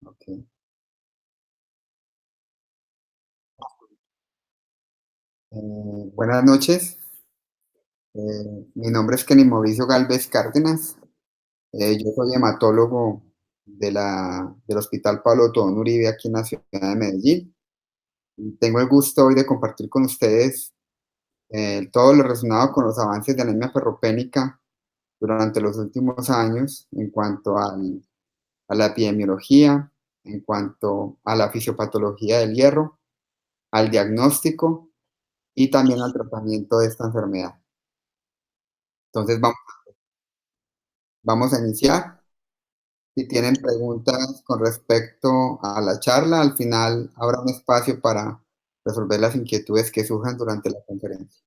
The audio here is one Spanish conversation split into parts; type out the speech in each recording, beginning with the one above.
Ok. Buenas noches. Mi nombre es Kenny Mauricio Galvez Cárdenas. Yo soy hematólogo del Hospital Pablo Tobón Uribe aquí en la ciudad de Medellín. Y tengo el gusto hoy de compartir con ustedes todo lo relacionado con los avances de anemia ferropénica durante los últimos años en cuanto a la epidemiología, en cuanto a la fisiopatología del hierro, al diagnóstico y también al tratamiento de esta enfermedad. Entonces vamos a iniciar. Si tienen preguntas con respecto a la charla, al final habrá un espacio para resolver las inquietudes que surjan durante la conferencia.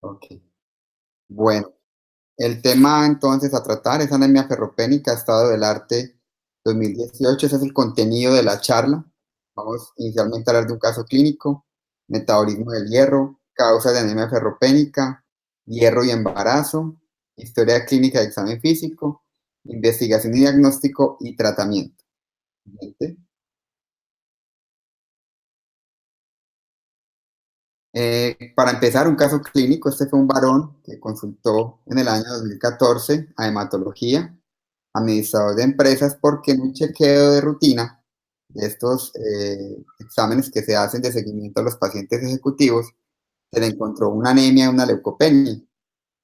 Ok. Bueno, el tema entonces a tratar es anemia ferropénica, estado del arte 2018. Ese es el contenido de la charla. Vamos inicialmente a hablar de un caso clínico, metabolismo del hierro, causas de anemia ferropénica, hierro y embarazo, historia clínica de examen físico, investigación y diagnóstico y tratamiento. Siguiente. Para empezar, un caso clínico, este fue un varón que consultó en el año 2014 a hematología, administrador de empresas, porque en un chequeo de rutina de estos exámenes que se hacen de seguimiento a los pacientes ejecutivos, se le encontró una anemia y una leucopenia.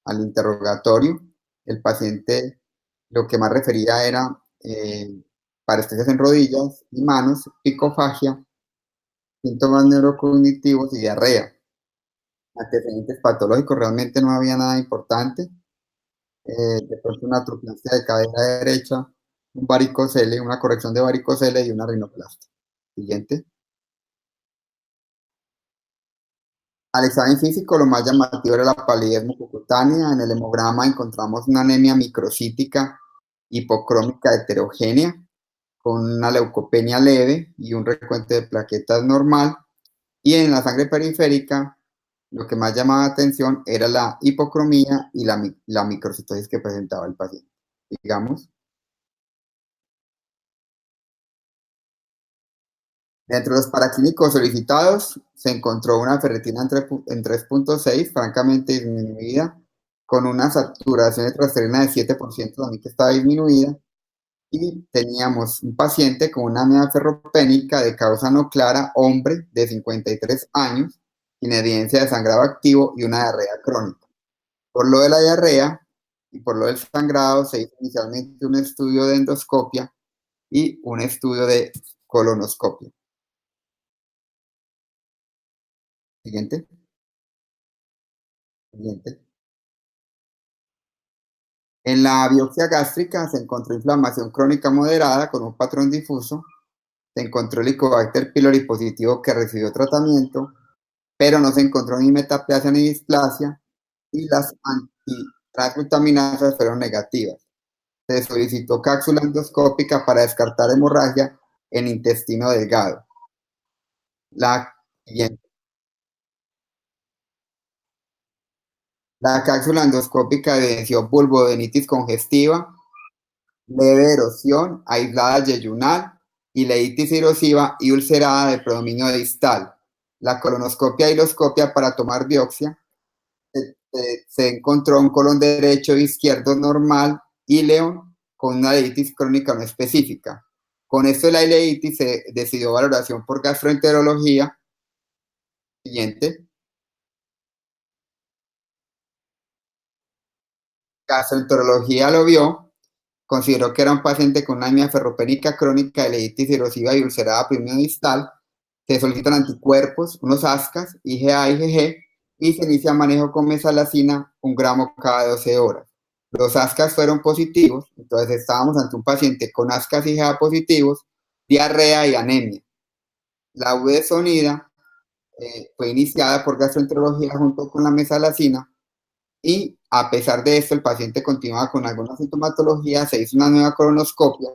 Al interrogatorio, el paciente lo que más refería era parestesias en rodillas y manos, picofagia, síntomas neurocognitivos y diarrea. Antecedentes patológicos, realmente no había nada importante. De pronto una atroplasia de cadera derecha, un varicocele, una corrección de varicocele y una rinoplastia. Siguiente. Al examen físico, lo más llamativo era la palidez mucocutánea. En el hemograma encontramos una anemia microcítica hipocrómica heterogénea con una leucopenia leve y un recuento de plaquetas normal. Y en la sangre periférica, lo que más llamaba la atención era la hipocromía y la microcitosis que presentaba el paciente. Digamos, dentro de los paraclínicos solicitados se encontró una ferritina en 3.6, francamente disminuida, con una saturación de transferina de 7%, también que estaba disminuida, y teníamos un paciente con una anemia ferropénica de causa no clara, hombre de 53 años, sin evidencia de sangrado activo y una diarrea crónica. Por lo de la diarrea y por lo del sangrado se hizo inicialmente un estudio de endoscopia y un estudio de colonoscopia. Siguiente, siguiente. En la biopsia gástrica se encontró inflamación crónica moderada con un patrón difuso. Se encontró Helicobacter pylori positivo que recibió tratamiento, pero no se encontró ni metaplasia ni displasia y las antitransglutaminasas fueron negativas. Se solicitó cápsula endoscópica para descartar hemorragia en intestino delgado. La siguiente. La cápsula endoscópica evidenció vulvodenitis congestiva, leve erosión aislada yeyunal, ileitis erosiva y ulcerada de predominio distal. La colonoscopia y hiloscopia para tomar biopsia se encontró un colon derecho e izquierdo normal, íleo, con una ileitis crónica no específica. Con esto de la ileitis se decidió valoración por gastroenterología. Siguiente. Gastroenterología lo vio, consideró que era un paciente con una anemia ferropénica crónica, ileitis erosiva y ulcerada primero distal. Se solicitan anticuerpos, unos ASCAS, IgA, IgG, y se inicia manejo con mesalazina, 1 gramo cada 12 horas. Los ASCAS fueron positivos, entonces estábamos ante un paciente con ASCAS IgA positivos, diarrea y anemia. La budesonida fue iniciada por gastroenterología junto con la mesalazina y a pesar de esto el paciente continuaba con alguna sintomatología, se hizo una nueva colonoscopia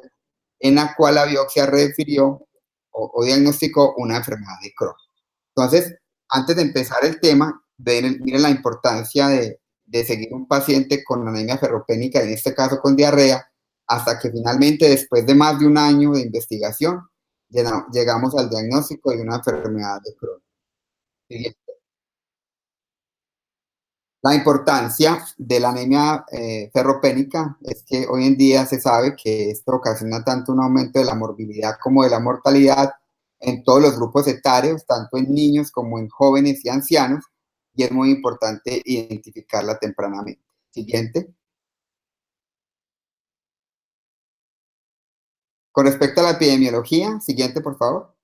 en la cual la biopsia refirió o diagnosticó una enfermedad de Crohn. Entonces, antes de empezar el tema, miren la importancia de seguir un paciente con anemia ferropénica, en este caso con diarrea, hasta que finalmente, después de más de un año de investigación, llegamos al diagnóstico de una enfermedad de Crohn. La importancia de la anemia ferropénica es que hoy en día se sabe que esto ocasiona tanto un aumento de la morbilidad como de la mortalidad en todos los grupos etarios, tanto en niños como en jóvenes y ancianos, y es muy importante identificarla tempranamente. Siguiente. Con respecto a la epidemiología, siguiente, por favor.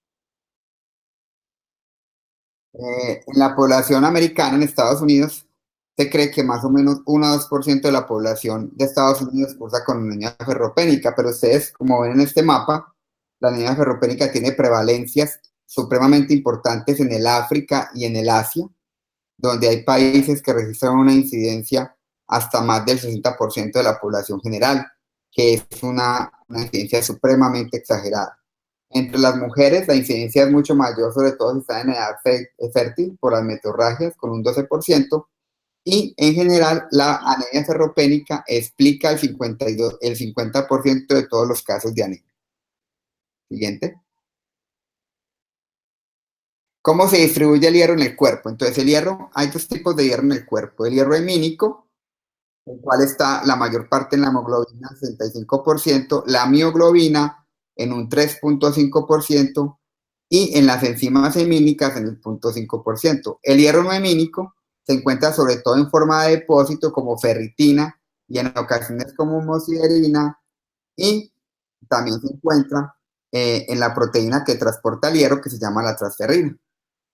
En la población americana en Estados Unidos, se cree que más o menos 1 o 2% de la población de Estados Unidos cursa con anemia ferropénica, pero ustedes, como ven en este mapa, la anemia ferropénica tiene prevalencias supremamente importantes en el África y en el Asia, donde hay países que registran una incidencia hasta más del 60% de la población general, que es una incidencia supremamente exagerada. Entre las mujeres, la incidencia es mucho mayor, sobre todo si están en edad fértil, por las metorragias, con un 12%, y en general la anemia ferropénica explica el 50% de todos los casos de anemia. Siguiente. ¿Cómo se distribuye el hierro en el cuerpo? Entonces, el hierro, hay dos tipos de hierro en el cuerpo. El hierro hemínico, el cual está la mayor parte en la hemoglobina, 65%, la mioglobina en un 3,5% y en las enzimas hemínicas en el 0,5%. El hierro no hemínico se encuentra sobre todo en forma de depósito como ferritina y en ocasiones como homosiderina y también se encuentra en la proteína que transporta el hierro que se llama la transferrina.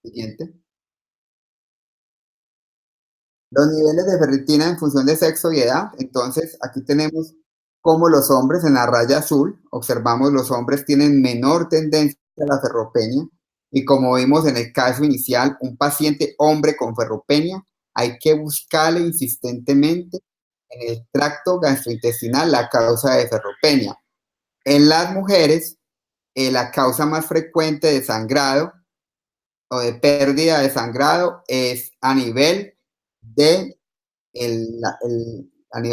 Siguiente. Los niveles de ferritina en función de sexo y edad. Entonces, aquí tenemos cómo los hombres en la raya azul, observamos los hombres tienen menor tendencia a la ferropenia y como vimos en el caso inicial, un paciente hombre con ferropenia, hay que buscarle insistentemente en el tracto gastrointestinal la causa de ferropenia. En las mujeres, la causa más frecuente de sangrado o de pérdida de sangrado es de a nivel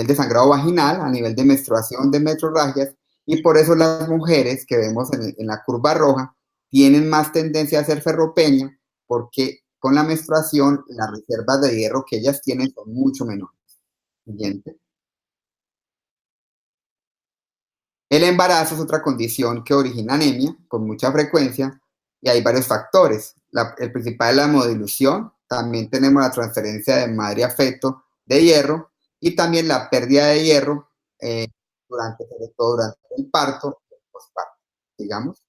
de sangrado vaginal, a nivel de menstruación, de metrorragias, y por eso las mujeres que vemos en la curva roja tienen más tendencia a ser ferropenia, porque con la menstruación las reservas de hierro que ellas tienen son mucho menores. Siguiente. El embarazo es otra condición que origina anemia con mucha frecuencia y hay varios factores. El principal es la hemodilución, también tenemos la transferencia de madre a feto de hierro y también la pérdida de hierro sobre todo durante el parto y el posparto, digamos.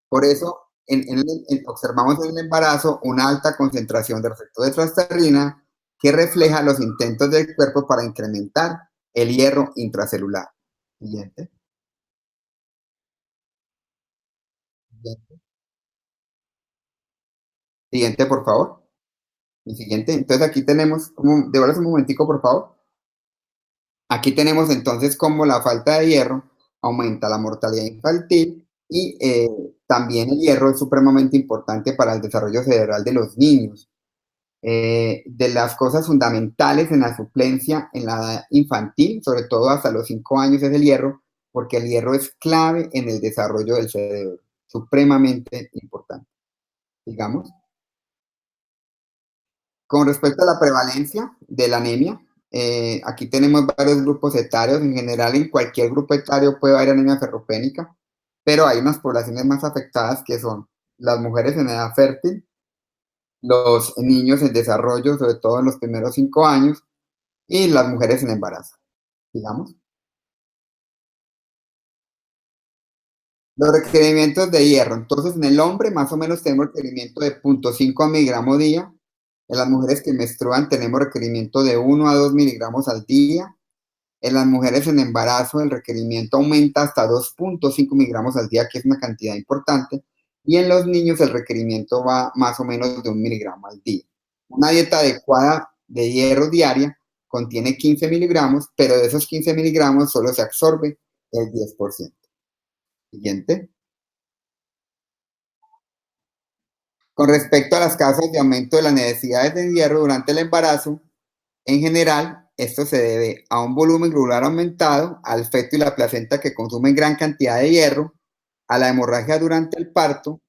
Por eso observamos en el embarazo una alta concentración de receptor de transferrina que refleja los intentos del cuerpo para incrementar el hierro intracelular. Siguiente. Siguiente. Siguiente, por favor. El siguiente. Entonces aquí tenemos, devuelves un momentico, por favor. Aquí tenemos entonces cómo la falta de hierro aumenta la mortalidad infantil y también el hierro es supremamente importante para el desarrollo cerebral de los niños. De las cosas fundamentales en la suplencia en la edad infantil, sobre todo hasta los 5 años, es el hierro, porque el hierro es clave en el desarrollo del cerebro, supremamente importante. Digamos. Con respecto a la prevalencia de la anemia, aquí tenemos varios grupos etarios. En general, en cualquier grupo etario puede haber anemia ferropénica, pero hay unas poblaciones más afectadas que son las mujeres en edad fértil, los niños en desarrollo, sobre todo en los primeros 5 años, y las mujeres en embarazo, digamos. Los requerimientos de hierro. Entonces, en el hombre, más o menos tenemos requerimiento de 0,5 miligramos día. En las mujeres que menstruan tenemos requerimiento de 1 a 2 miligramos al día. En las mujeres en embarazo el requerimiento aumenta hasta 2,5 miligramos al día, que es una cantidad importante. y en los niños el requerimiento va más o menos de 1 miligramo al día. Una dieta adecuada de hierro diaria contiene 15 miligramos, pero de esos 15 miligramos solo se absorbe el 10%. Siguiente. Con respecto a las causas de aumento de las necesidades de hierro durante el embarazo, en general, esto se debe a un volumen globular aumentado, al feto y la placenta que consumen gran cantidad de hierro, a la hemorragia durante el parto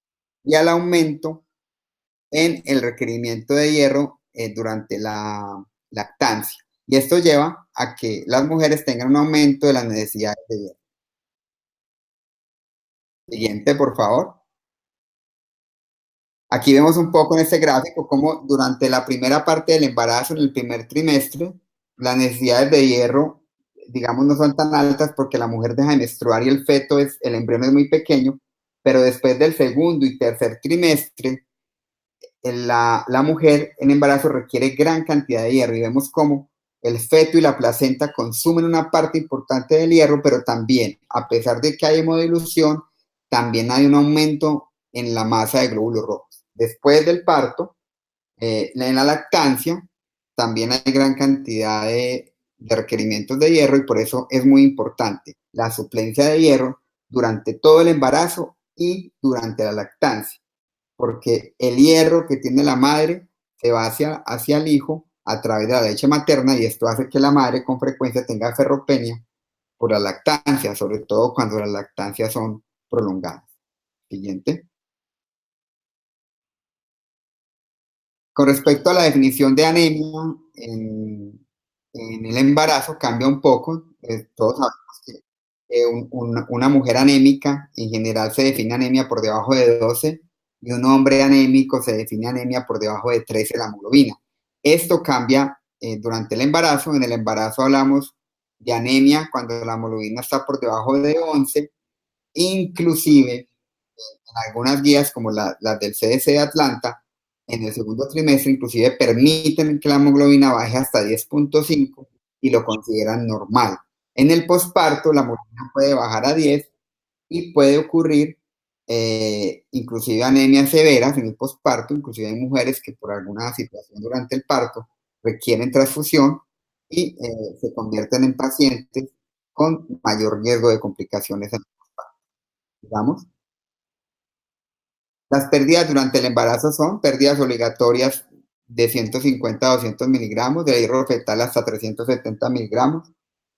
y al aumento en el requerimiento de hierro durante la lactancia. Y esto lleva a que las mujeres tengan un aumento de las necesidades de hierro. Siguiente, por favor. Aquí vemos un poco en este gráfico cómo durante la primera parte del embarazo, en el primer trimestre, las necesidades de hierro, digamos, no son tan altas porque la mujer deja de menstruar y el embrión es muy pequeño, pero después del segundo y tercer trimestre, la mujer en embarazo requiere gran cantidad de hierro y vemos cómo el feto y la placenta consumen una parte importante del hierro, pero también, a pesar de que hay hemodilución, también hay un aumento en la masa de glóbulos rojos. Después del parto, en la lactancia, también hay gran cantidad de requerimientos de hierro y por eso es muy importante la suplencia de hierro durante todo el embarazo y durante la lactancia, porque el hierro que tiene la madre se va hacia el hijo a través de la leche materna y esto hace que la madre con frecuencia tenga ferropenia por la lactancia, sobre todo cuando las lactancias son prolongadas. Siguiente. Con respecto a la definición de anemia en el embarazo, cambia un poco. Todos sabemos que una mujer anémica en general se define anemia por debajo de 12 y un hombre anémico se define anemia por debajo de 13 la hemoglobina. Esto cambia durante el embarazo. En el embarazo hablamos de anemia cuando la hemoglobina está por debajo de 11, inclusive algunas guías como las del CDC de Atlanta, en el segundo trimestre inclusive permiten que la hemoglobina baje hasta 10.5 y lo consideran normal. En el posparto la hemoglobina puede bajar a 10 y puede ocurrir inclusive anemias severas en el posparto, inclusive hay mujeres que por alguna situación durante el parto requieren transfusión y se convierten en pacientes con mayor riesgo de complicaciones, digamos. Las pérdidas durante el embarazo son pérdidas obligatorias de 150 a 200 miligramos, de hierro fetal hasta 370 miligramos,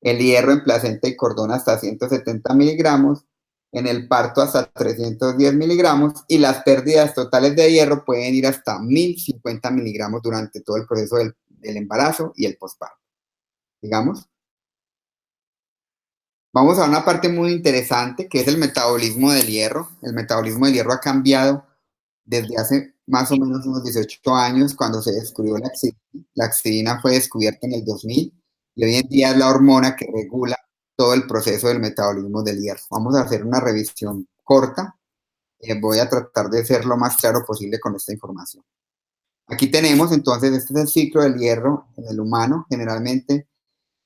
el hierro en placenta y cordón hasta 170 miligramos, en el parto hasta 310 miligramos y las pérdidas totales de hierro pueden ir hasta 1050 miligramos durante todo el proceso del embarazo y el posparto. Digamos. Vamos a una parte muy interesante que es el metabolismo del hierro. El metabolismo del hierro ha cambiado desde hace más o menos unos 18 años cuando se descubrió la axidina. La axidina fue descubierta en el 2000 y hoy en día es la hormona que regula todo el proceso del metabolismo del hierro. Vamos a hacer una revisión corta. Voy a tratar de ser lo más claro posible con esta información. Aquí tenemos entonces, este es el ciclo del hierro en el humano. Generalmente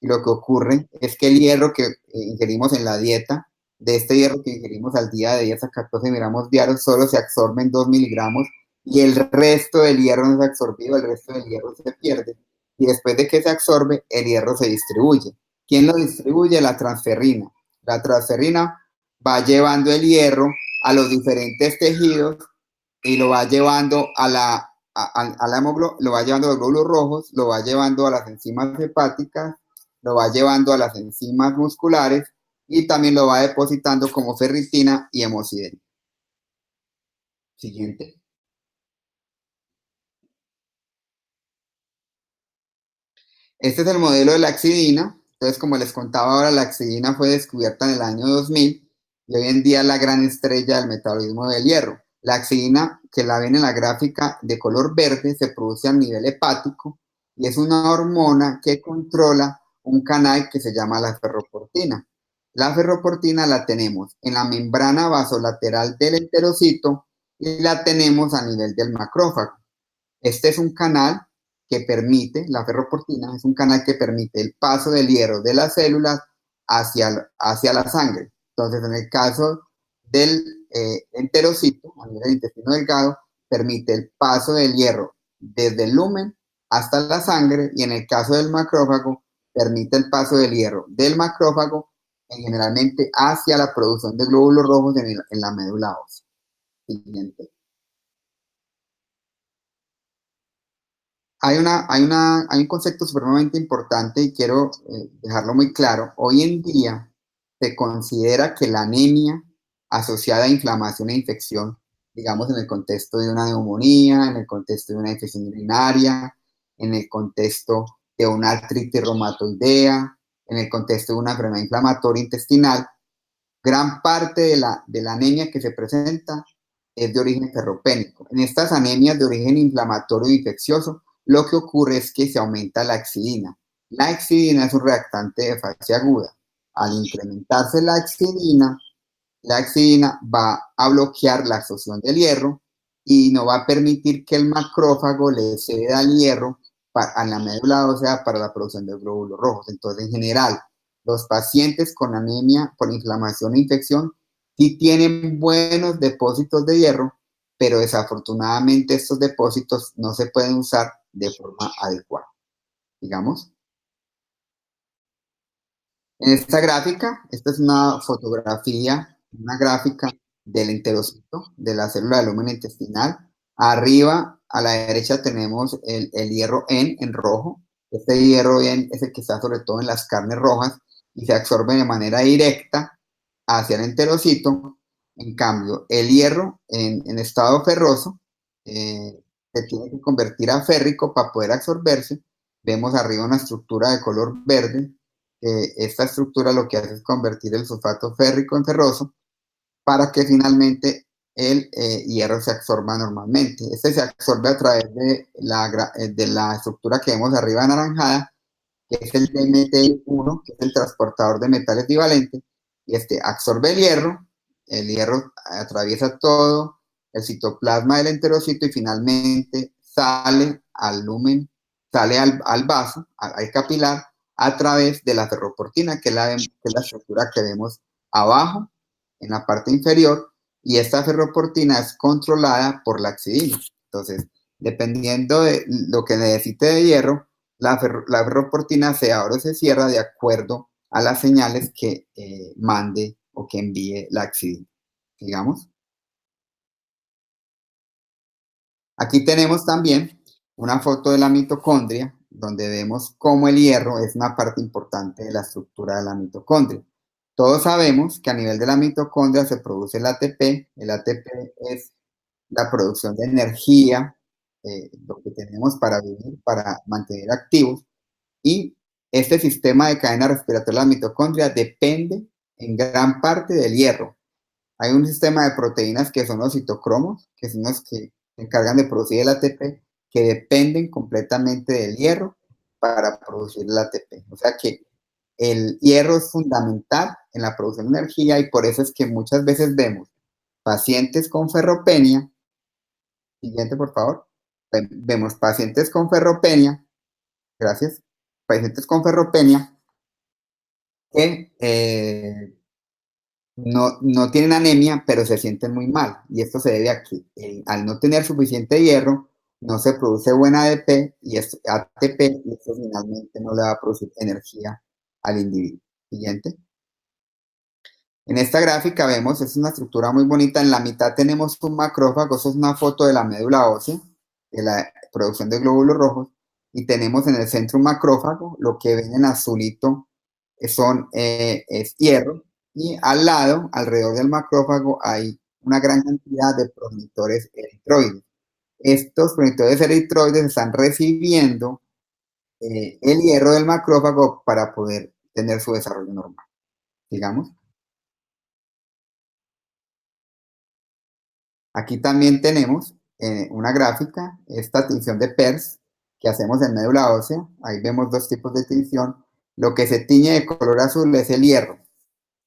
lo que ocurre es que el hierro que ingerimos en la dieta, de este hierro que ingerimos al día de 10 a 14 miligramos diarios, solo se absorben 2 miligramos y el resto del hierro no es absorbido, el resto del hierro se pierde. Y después de que se absorbe, el hierro se distribuye. ¿Quién lo distribuye? La transferrina. La transferrina va llevando el hierro a los diferentes tejidos y lo va llevando lo va llevando a los glóbulos rojos, lo va llevando a las enzimas hepáticas, lo va llevando a las enzimas musculares y también lo va depositando como ferritina y hemociden. Siguiente. Este es el modelo de la axidina. Entonces, como les contaba ahora, la axidina fue descubierta en el año 2000 y hoy en día es la gran estrella del metabolismo del hierro. La axidina, que la ven en la gráfica de color verde, se produce a nivel hepático y es una hormona que controla un canal que se llama la ferroportina. La ferroportina la tenemos en la membrana vasolateral del enterocito y la tenemos a nivel del macrófago. Este es un canal que permite, la ferroportina es un canal que permite el paso del hierro de las células hacia la sangre. Entonces, en el caso del enterocito, a nivel del intestino delgado, permite el paso del hierro desde el lumen hasta la sangre, y en el caso del macrófago, permite el paso del hierro del macrófago generalmente hacia la producción de glóbulos rojos en la médula ósea. Siguiente. Hay un concepto supremamente importante y quiero dejarlo muy claro. Hoy en día se considera que la anemia asociada a inflamación e infección, digamos en el contexto de una neumonía, en el contexto de una infección urinaria, en el contexto de una artritis reumatoidea, en el contexto de una enfermedad inflamatoria intestinal, gran parte de la anemia que se presenta es de origen ferropénico. En estas anemias de origen inflamatorio e infeccioso, lo que ocurre es que se aumenta la exidina. La exidina es un reactante de fase aguda. Al incrementarse la exidina va a bloquear la absorción del hierro y no va a permitir que el macrófago le ceda el hierro a la médula ósea para la producción de glóbulos rojos. Entonces, en general, los pacientes con anemia por inflamación e infección sí tienen buenos depósitos de hierro, pero desafortunadamente estos depósitos no se pueden usar de forma adecuada. Digamos, en esta gráfica, esta es una fotografía, una gráfica del enterocito, de la célula del lumen intestinal. Arriba, a la derecha, tenemos el hierro en rojo. Este hierro N es el que está sobre todo en las carnes rojas y se absorbe de manera directa hacia el enterocito. En cambio, el hierro en estado ferroso se tiene que convertir a férrico para poder absorberse. Vemos arriba una estructura de color verde. Esta estructura lo que hace es convertir el sulfato férrico en ferroso para que finalmente el hierro se absorba normalmente. Este se absorbe a través de la estructura que vemos arriba anaranjada, que es el DMT1, que es el transportador de metales divalentes, y este absorbe el hierro atraviesa todo el citoplasma del enterocito y finalmente sale al lumen, sale al vaso, al capilar, a través de la ferroportina, que es la estructura que vemos abajo, en la parte inferior, y esta ferroportina es controlada por la axidina. Entonces, dependiendo de lo que necesite de hierro, la ferroportina se abre o se cierra de acuerdo a las señales que mande o que envíe la axidina. Digamos. Aquí tenemos también una foto de la mitocondria, donde vemos cómo el hierro es una parte importante de la estructura de la mitocondria. Todos sabemos que a nivel de la mitocondria se produce el ATP. El ATP es la producción de energía, lo que tenemos para vivir, para mantener activos. Y este sistema de cadena respiratoria de la mitocondria depende en gran parte del hierro. Hay un sistema de proteínas que son los citocromos, que son los que se encargan de producir el ATP, que dependen completamente del hierro para producir el ATP. O sea que el hierro es fundamental en la producción de energía y por eso es que muchas veces vemos pacientes con ferropenia. Siguiente, por favor. Vemos pacientes con ferropenia, gracias, pacientes con ferropenia que no tienen anemia, pero se sienten muy mal. Y esto se debe a que al no tener suficiente hierro, no se produce buen ADP y ATP, y esto finalmente no le va a producir energía al individuo. Siguiente. En esta gráfica vemos, es una estructura muy bonita. En la mitad tenemos un macrófago, eso es una foto de la médula ósea, de la producción de glóbulos rojos. Y tenemos en el centro un macrófago, lo que ven en azulito es hierro, y al lado, alrededor del macrófago, hay una gran cantidad de progenitores eritroides. Estos progenitores eritroides están recibiendo el hierro del macrófago para poder tener su desarrollo normal, digamos. Aquí también tenemos una gráfica, esta tinción de PERS que hacemos en médula ósea. Ahí vemos dos tipos de tinción. Lo que se tiñe de color azul es el hierro.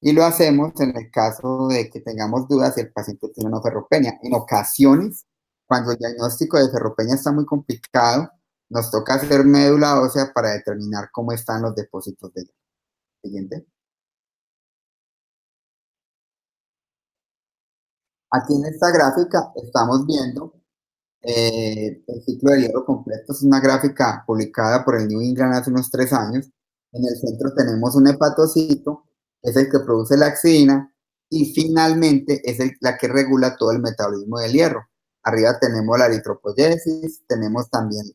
Y lo hacemos en el caso de que tengamos dudas si el paciente tiene una ferropenia. En ocasiones, cuando el diagnóstico de ferropenia está muy complicado, nos toca hacer médula ósea para determinar cómo están los depósitos de hierro. Siguiente. Aquí en esta gráfica estamos viendo el ciclo de hierro completo. Es una gráfica publicada por el New England hace unos 3 años. En el centro tenemos un hepatocito, es el que produce la axina, y finalmente es la que regula todo el metabolismo del hierro. Arriba tenemos la eritropoyesis, tenemos también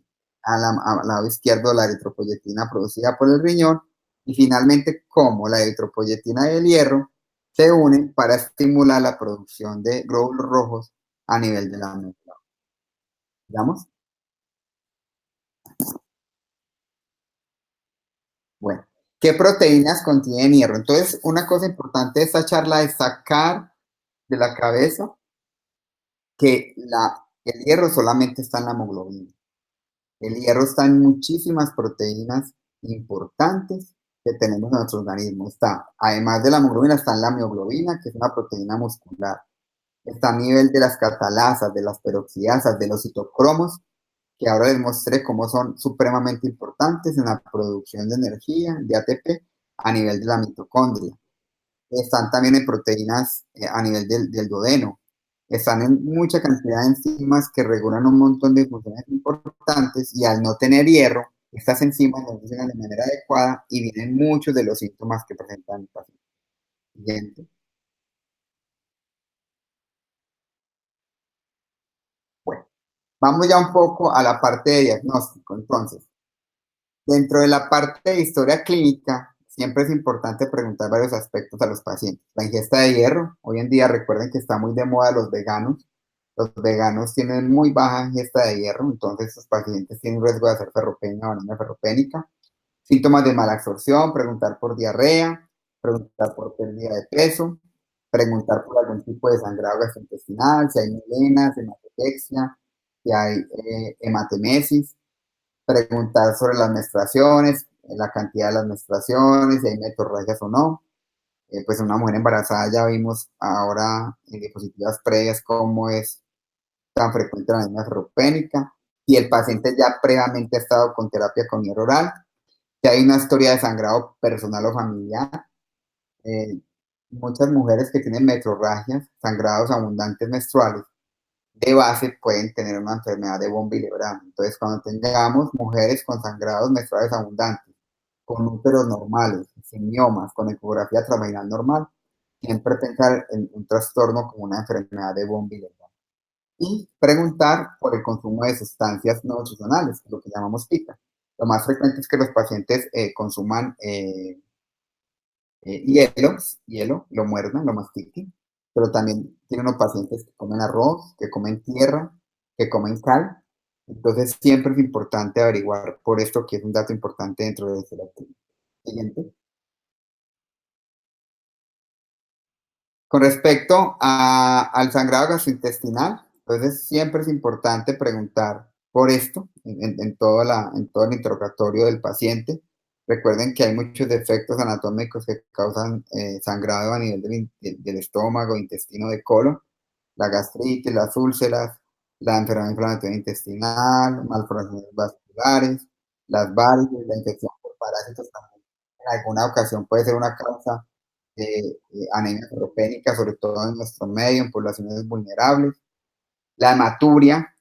al lado izquierdo la eritropoyetina producida por el riñón, y finalmente como la eritropoyetina y el hierro se unen para estimular la producción de glóbulos rojos a nivel de la médula. ¿Digamos? Bueno, ¿qué proteínas contienen hierro? Entonces, una cosa importante de esta charla es sacar de la cabeza que el hierro solamente está en la hemoglobina. El hierro está en muchísimas proteínas importantes que tenemos en nuestro organismo. Está, además de la hemoglobina, está en la mioglobina, que es una proteína muscular. Está a nivel de las catalasas, de las peroxidasas, de los citocromos, que ahora les mostré cómo son supremamente importantes en la producción de energía, de ATP, a nivel de la mitocondria. Están también en proteínas a nivel del duodeno. Están en mucha cantidad de enzimas que regulan un montón de funciones importantes y al no tener hierro, estas enzimas no funcionan de manera adecuada y vienen muchos de los síntomas que presentan el paciente. Siguiente. Bueno, vamos ya un poco a la parte de diagnóstico. Entonces, dentro de la parte de historia clínica, siempre es importante preguntar varios aspectos a los pacientes. La ingesta de hierro, hoy en día recuerden que está muy de moda los veganos. Los veganos tienen muy baja ingesta de hierro, entonces estos pacientes tienen riesgo de hacer ferropenia o anemia ferropénica. Síntomas de mala absorción, preguntar por diarrea, preguntar por pérdida de peso, preguntar por algún tipo de sangrado gastrointestinal, si hay melenas, hematotexia, si hay hematemesis, preguntar sobre las menstruaciones, la cantidad de las menstruaciones, si hay metorragias o no. Pues una mujer embarazada ya vimos ahora en diapositivas previas cómo es tan frecuente la anemia ferropénica. Si el paciente ya previamente ha estado con terapia con hierro oral, si hay una historia de sangrado personal o familiar. Eh, Muchas mujeres que tienen metrorragias, sangrados abundantes menstruales, de base pueden tener una enfermedad de von Willebrand. Entonces, cuando tengamos mujeres con sangrados menstruales abundantes, con úteros normales, sin miomas, con ecografía transvaginal normal, siempre pensar en un trastorno como una enfermedad de von Willebrand. Y preguntar por el consumo de sustancias no nutricionales, lo que llamamos PICA. Lo más frecuente es que los pacientes consuman hielo, lo muerdan, lo mastiquen, pero también tienen unos pacientes que comen arroz, que comen tierra, que comen cal. Entonces siempre es importante averiguar por esto, que es un dato importante dentro de la clínica. Siguiente. Con respecto al sangrado gastrointestinal, entonces siempre es importante preguntar por esto en todo el interrogatorio del paciente. Recuerden que hay muchos defectos anatómicos que causan sangrado a nivel del estómago, intestino, de colon, la gastritis, las úlceras, la enfermedad inflamatoria intestinal, malformaciones vasculares, las varices, la infección por parásitos también. En alguna ocasión puede ser una causa anemia ferropénica, sobre todo en nuestro medio, en poblaciones vulnerables. La hematuria,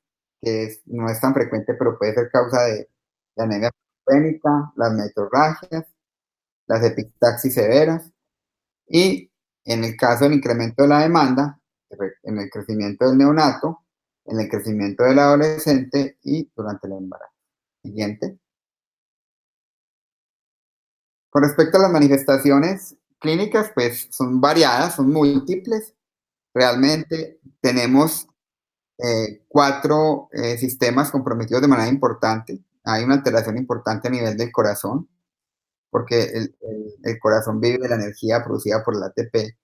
no es tan frecuente, pero puede ser causa de anemia ferropénica, las metrorragias, las epistaxis severas y en el caso del incremento de la demanda, en el crecimiento del neonato, en el crecimiento del adolescente y durante el embarazo. Siguiente. Con respecto a las manifestaciones clínicas, pues son variadas, son múltiples. Realmente tenemos 4 sistemas comprometidos de manera importante. Hay una alteración importante a nivel del corazón, porque el corazón vive de la energía producida por el ATP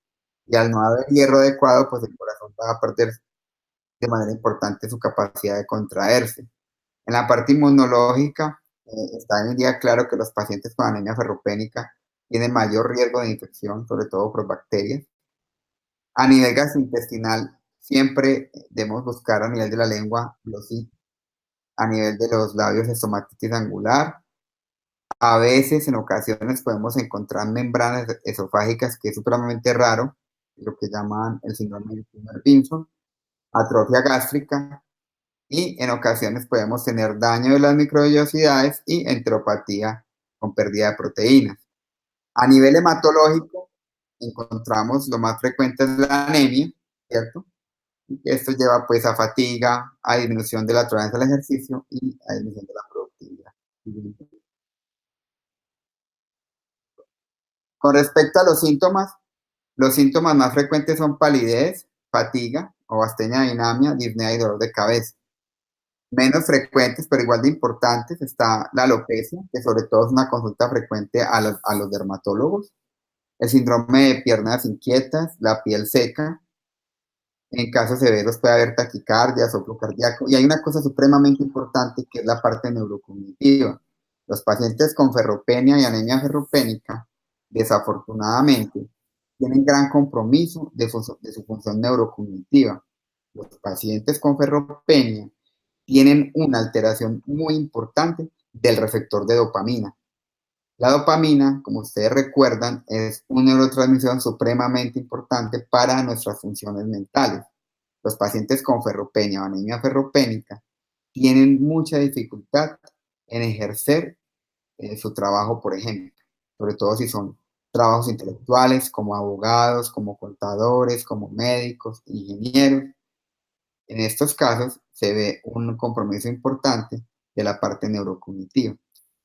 y al no haber hierro adecuado, pues el corazón va a perder de manera importante su capacidad de contraerse. En la parte inmunológica, está en el día claro que los pacientes con anemia ferropénica tienen mayor riesgo de infección, sobre todo por bacterias. A nivel gastrointestinal, siempre debemos buscar a nivel de la lengua glosit, a nivel de los labios estomatitis angular. A veces, en ocasiones, podemos encontrar membranas esofágicas, que es supremamente raro, lo que llaman el síndrome de Plummer-Vinson, atrofia gástrica y en ocasiones podemos tener daño de las microvellosidades y enteropatía con pérdida de proteínas. A nivel hematológico, encontramos lo más frecuente es la anemia, ¿cierto? Y esto lleva pues a fatiga, a disminución de la tolerancia al ejercicio y a disminución de la productividad. Con respecto a los síntomas más frecuentes son palidez, fatiga o astenia dinamia, disnea y dolor de cabeza. Menos frecuentes, pero igual de importantes, está la alopecia, que sobre todo es una consulta frecuente a los dermatólogos, el síndrome de piernas inquietas, la piel seca, en casos severos puede haber taquicardia, soplo cardíaco, y hay una cosa supremamente importante que es la parte neurocognitiva. Los pacientes con ferropenia y anemia ferropénica, desafortunadamente, tienen gran compromiso de su función neurocognitiva. Los pacientes con ferropenia tienen una alteración muy importante del receptor de dopamina. La dopamina, como ustedes recuerdan, es una neurotransmisión supremamente importante para nuestras funciones mentales. Los pacientes con ferropenia o anemia ferropénica tienen mucha dificultad en ejercer su trabajo, por ejemplo, sobre todo si son trabajos intelectuales como abogados, como contadores, como médicos, ingenieros. En estos casos se ve un compromiso importante de la parte neurocognitiva.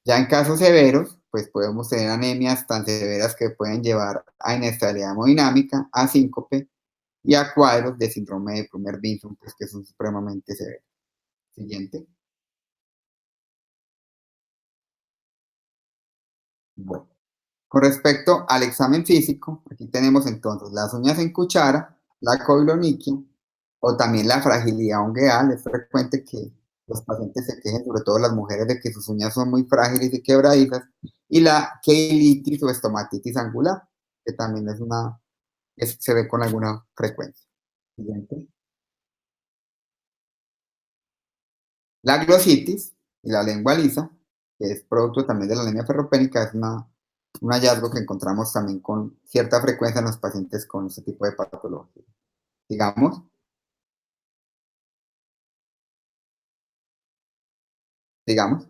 Ya en casos severos, pues podemos tener anemias tan severas que pueden llevar a inestabilidad hemodinámica, a síncope y a cuadros de síndrome de Plummer-Vinson, pues que son supremamente severos. Siguiente. Bueno, con respecto al examen físico, aquí tenemos entonces las uñas en cuchara, la coiloniquia o también la fragilidad ungueal. Es frecuente que los pacientes se quejen, sobre todo las mujeres, de que sus uñas son muy frágiles y quebradizas. Y la keilitis o estomatitis angular, que también se ve con alguna frecuencia. Siguiente. La glositis y la lengua lisa, que es producto también de la anemia ferropénica, es un hallazgo que encontramos también con cierta frecuencia en los pacientes con este tipo de patología. Digamos, digamos,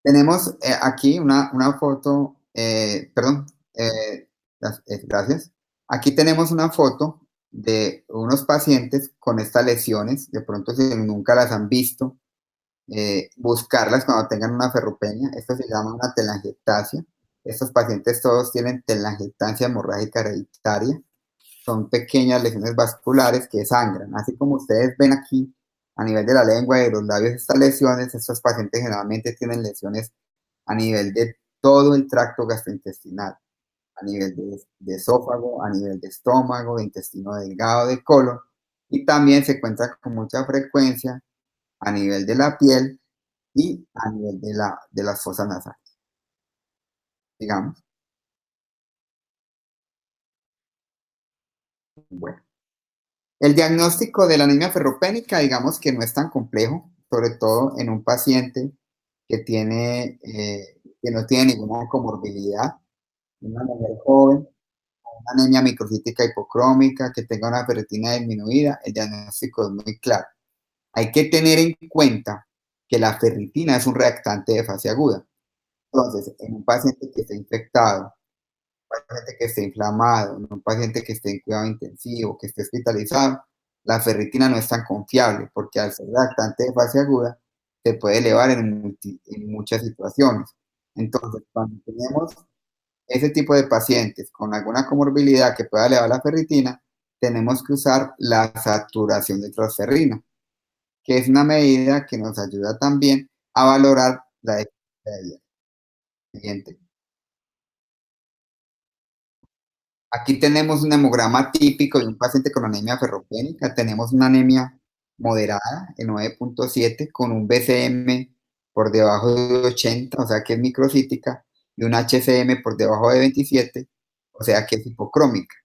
tenemos aquí una foto, perdón, gracias. Aquí tenemos una foto de unos pacientes con estas lesiones, de pronto si nunca las han visto, buscarlas cuando tengan una ferropenia. Esto se llama una telangiectasia. Estos pacientes todos tienen telangiectasia hemorrágica hereditaria. Son pequeñas lesiones vasculares que sangran. Así como ustedes ven aquí a nivel de la lengua y de los labios estas lesiones, estos pacientes generalmente tienen lesiones a nivel de todo el tracto gastrointestinal, a nivel de esófago, a nivel de estómago, de intestino delgado, de colon, y también se encuentra con mucha frecuencia a nivel de la piel y a nivel de las fosas nasales, digamos. Bueno, el diagnóstico de la anemia ferropénica, digamos que no es tan complejo, sobre todo en un paciente que no tiene ninguna comorbilidad, una mujer joven, una anemia microcítica hipocrómica, que tenga una ferritina disminuida, el diagnóstico es muy claro. Hay que tener en cuenta que la ferritina es un reactante de fase aguda. Entonces, en un paciente que esté infectado, paciente que esté inflamado, en un paciente que esté en cuidado intensivo, que esté hospitalizado, la ferritina no es tan confiable porque al ser reactante de fase aguda se puede elevar en muchas situaciones. Entonces, cuando tenemos ese tipo de pacientes con alguna comorbilidad que pueda elevar la ferritina, tenemos que usar la saturación de transferrina, que es una medida que nos ayuda también a valorar la deficiencia de hierro. Siguiente. Aquí tenemos un hemograma típico de un paciente con anemia ferropénica. Tenemos una anemia moderada de 9,7 con un BCM por debajo de 80, o sea que es microcítica, y un HCM por debajo de 27, o sea que es hipocrómica.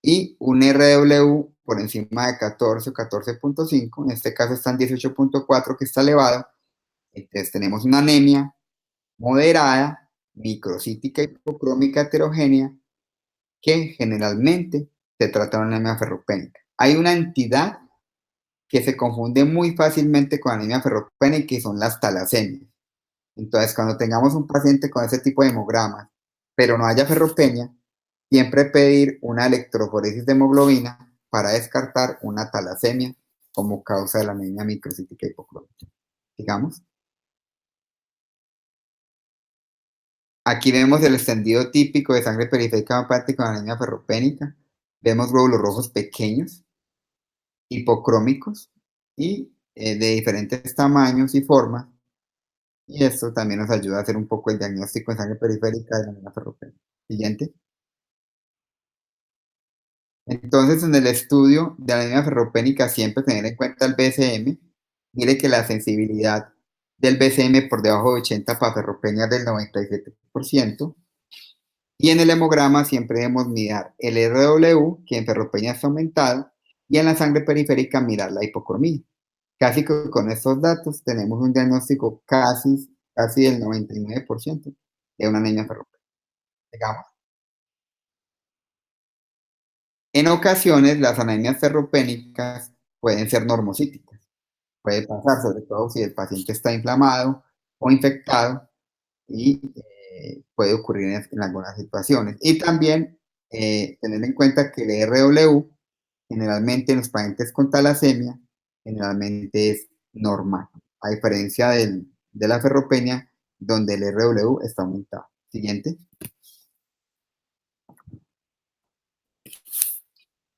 Y un RW por encima de 14 o 14,5, en este caso está en 18,4 que está elevado. Entonces tenemos una anemia moderada, microcítica hipocrómica heterogénea que generalmente se trata de una anemia ferropénica. Hay una entidad que se confunde muy fácilmente con anemia ferropénica y son las talasemias. Entonces, cuando tengamos un paciente con ese tipo de hemogramas, pero no haya ferropenia, siempre pedir una electroforesis de hemoglobina para descartar una talasemia como causa de la anemia microcítica hipocrónica. Digamos, aquí vemos el extendido típico de sangre periférica hepática con anemia ferropénica. Vemos glóbulos rojos pequeños, hipocrómicos y de diferentes tamaños y formas. Y esto también nos ayuda a hacer un poco el diagnóstico en sangre periférica de la anemia ferropénica. Siguiente. Entonces, en el estudio de anemia ferropénica, siempre tener en cuenta el BCM. Mire que la sensibilidad del BCM por debajo de 80 para ferropenia es del 97%. Y en el hemograma siempre debemos mirar el RW, que en ferropenia está aumentado, y en la sangre periférica mirar la hipocromía. Casi que con estos datos tenemos un diagnóstico casi del 99% de una anemia ferropénica. Digamos. En ocasiones, las anemias ferropénicas pueden ser normocíticas. Puede pasar, sobre todo si el paciente está inflamado o infectado y puede ocurrir en algunas situaciones. Y también tener en cuenta que el RW generalmente en los pacientes con talasemia generalmente es normal, a diferencia de la ferropenia donde el RW está aumentado. Siguiente.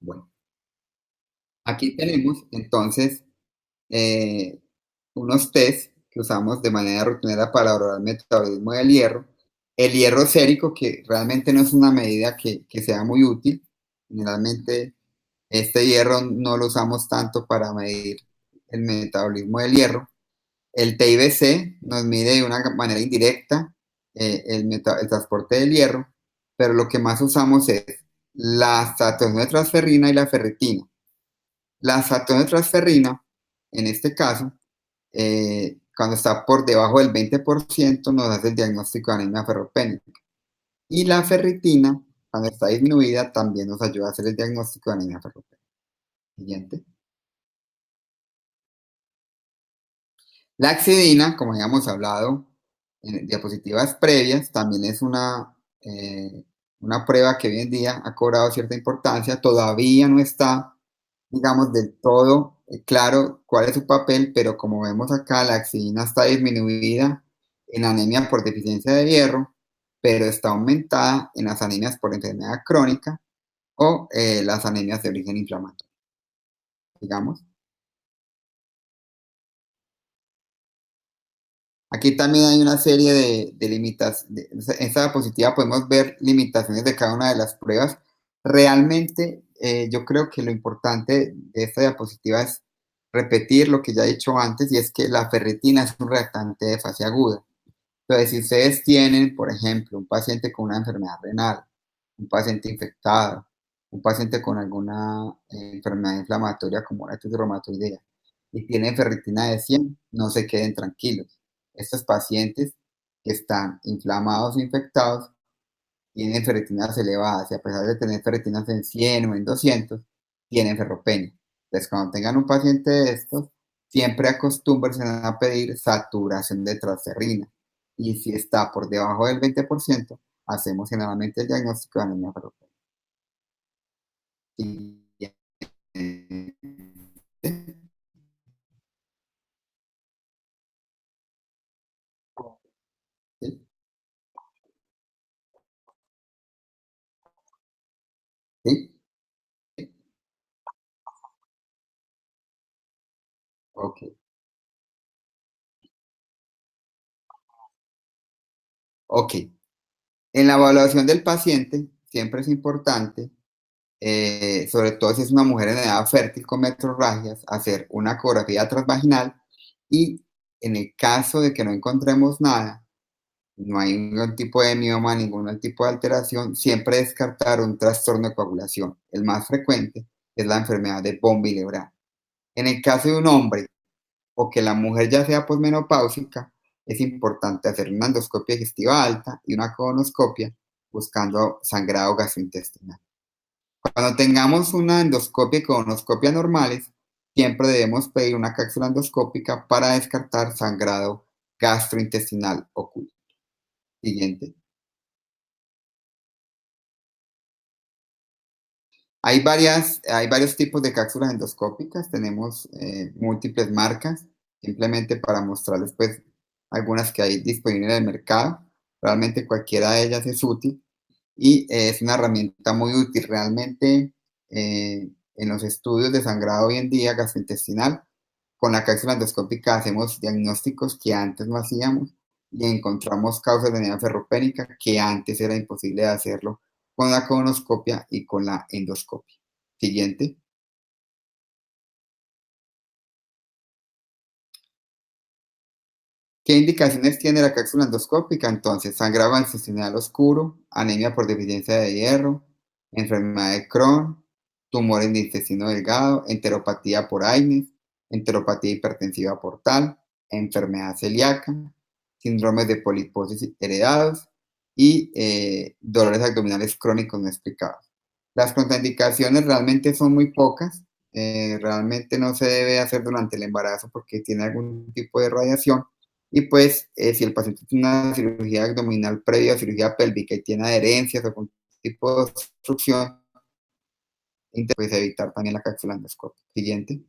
Bueno, aquí tenemos entonces eh, unos test que usamos de manera rutinaria para valorar el metabolismo del hierro. El hierro sérico, que realmente no es una medida que sea muy útil. Generalmente este hierro no lo usamos tanto para medir el metabolismo del hierro. El TIBC nos mide de una manera indirecta el transporte del hierro, pero lo que más usamos es la transferrina y la ferritina. La transferrina, en este caso, cuando está por debajo del 20%, nos hace el diagnóstico de anemia ferropénica. Y la ferritina, cuando está disminuida, también nos ayuda a hacer el diagnóstico de anemia ferropénica. Siguiente. La axidina, como ya hemos hablado en diapositivas previas, también es una prueba que hoy en día ha cobrado cierta importancia. Todavía no está, digamos, del todo claro cuál es su papel, pero como vemos acá, la axidina está disminuida en anemia por deficiencia de hierro, pero está aumentada en las anemias por enfermedad crónica o las anemias de origen inflamatorio, digamos. Aquí también hay una serie de limitaciones. En esta diapositiva podemos ver limitaciones de cada una de las pruebas. Realmente, yo creo que lo importante de esta diapositiva es repetir lo que ya he dicho antes, y es que la ferritina es un reactante de fase aguda. Entonces, si ustedes tienen, por ejemplo, un paciente con una enfermedad renal, un paciente infectado, un paciente con alguna enfermedad inflamatoria como la artritis reumatoidea y tienen ferritina de 100, no se queden tranquilos. Estos pacientes que están inflamados o infectados tienen ferritinas elevadas y a pesar de tener ferritinas en 100 o en 200, tienen ferropenia. Entonces, cuando tengan un paciente de estos, siempre acostúmbrense a pedir saturación de transferrina. Y si está por debajo del 20%, hacemos generalmente el diagnóstico de anemia ferropenia. ¿Sí? ¿Sí? Ok. Ok. En la evaluación del paciente, siempre es importante, sobre todo si es una mujer en edad fértil con metrorragias, hacer una ecografía transvaginal y en el caso de que no encontremos nada, no hay ningún tipo de mioma, ningún tipo de alteración, siempre descartar un trastorno de coagulación. El más frecuente es la enfermedad de von Willebrand. En el caso de un hombre o que la mujer ya sea posmenopáusica, es importante hacer una endoscopia digestiva alta y una colonoscopia buscando sangrado gastrointestinal. Cuando tengamos una endoscopia y colonoscopia normales, siempre debemos pedir una cápsula endoscópica para descartar sangrado gastrointestinal oculto. Siguiente. Hay varios tipos de cápsulas endoscópicas, tenemos múltiples marcas, simplemente para mostrarles pues algunas que hay disponibles en el mercado. Realmente cualquiera de ellas es útil y es una herramienta muy útil. Realmente en los estudios de sangrado hoy en día gastrointestinal, con la cápsula endoscópica hacemos diagnósticos que antes no hacíamos y encontramos causas de anemia ferropénica que antes era imposible de hacerlo con la colonoscopia y con la endoscopia. Siguiente. ¿Qué indicaciones tiene la cápsula endoscópica? Entonces, sangrado intestinal oscuro, anemia por deficiencia de hierro, enfermedad de Crohn, tumores de intestino delgado, enteropatía por Aines, enteropatía hipertensiva portal, enfermedad celíaca, síndromes de poliposis heredados y dolores abdominales crónicos no explicados. Las contraindicaciones realmente son muy pocas, realmente no se debe hacer durante el embarazo porque tiene algún tipo de radiación y pues si el paciente tiene una cirugía abdominal previa a cirugía pélvica y tiene adherencias o algún tipo de obstrucción, pues evitar también la cápsula endoscópica. Siguiente.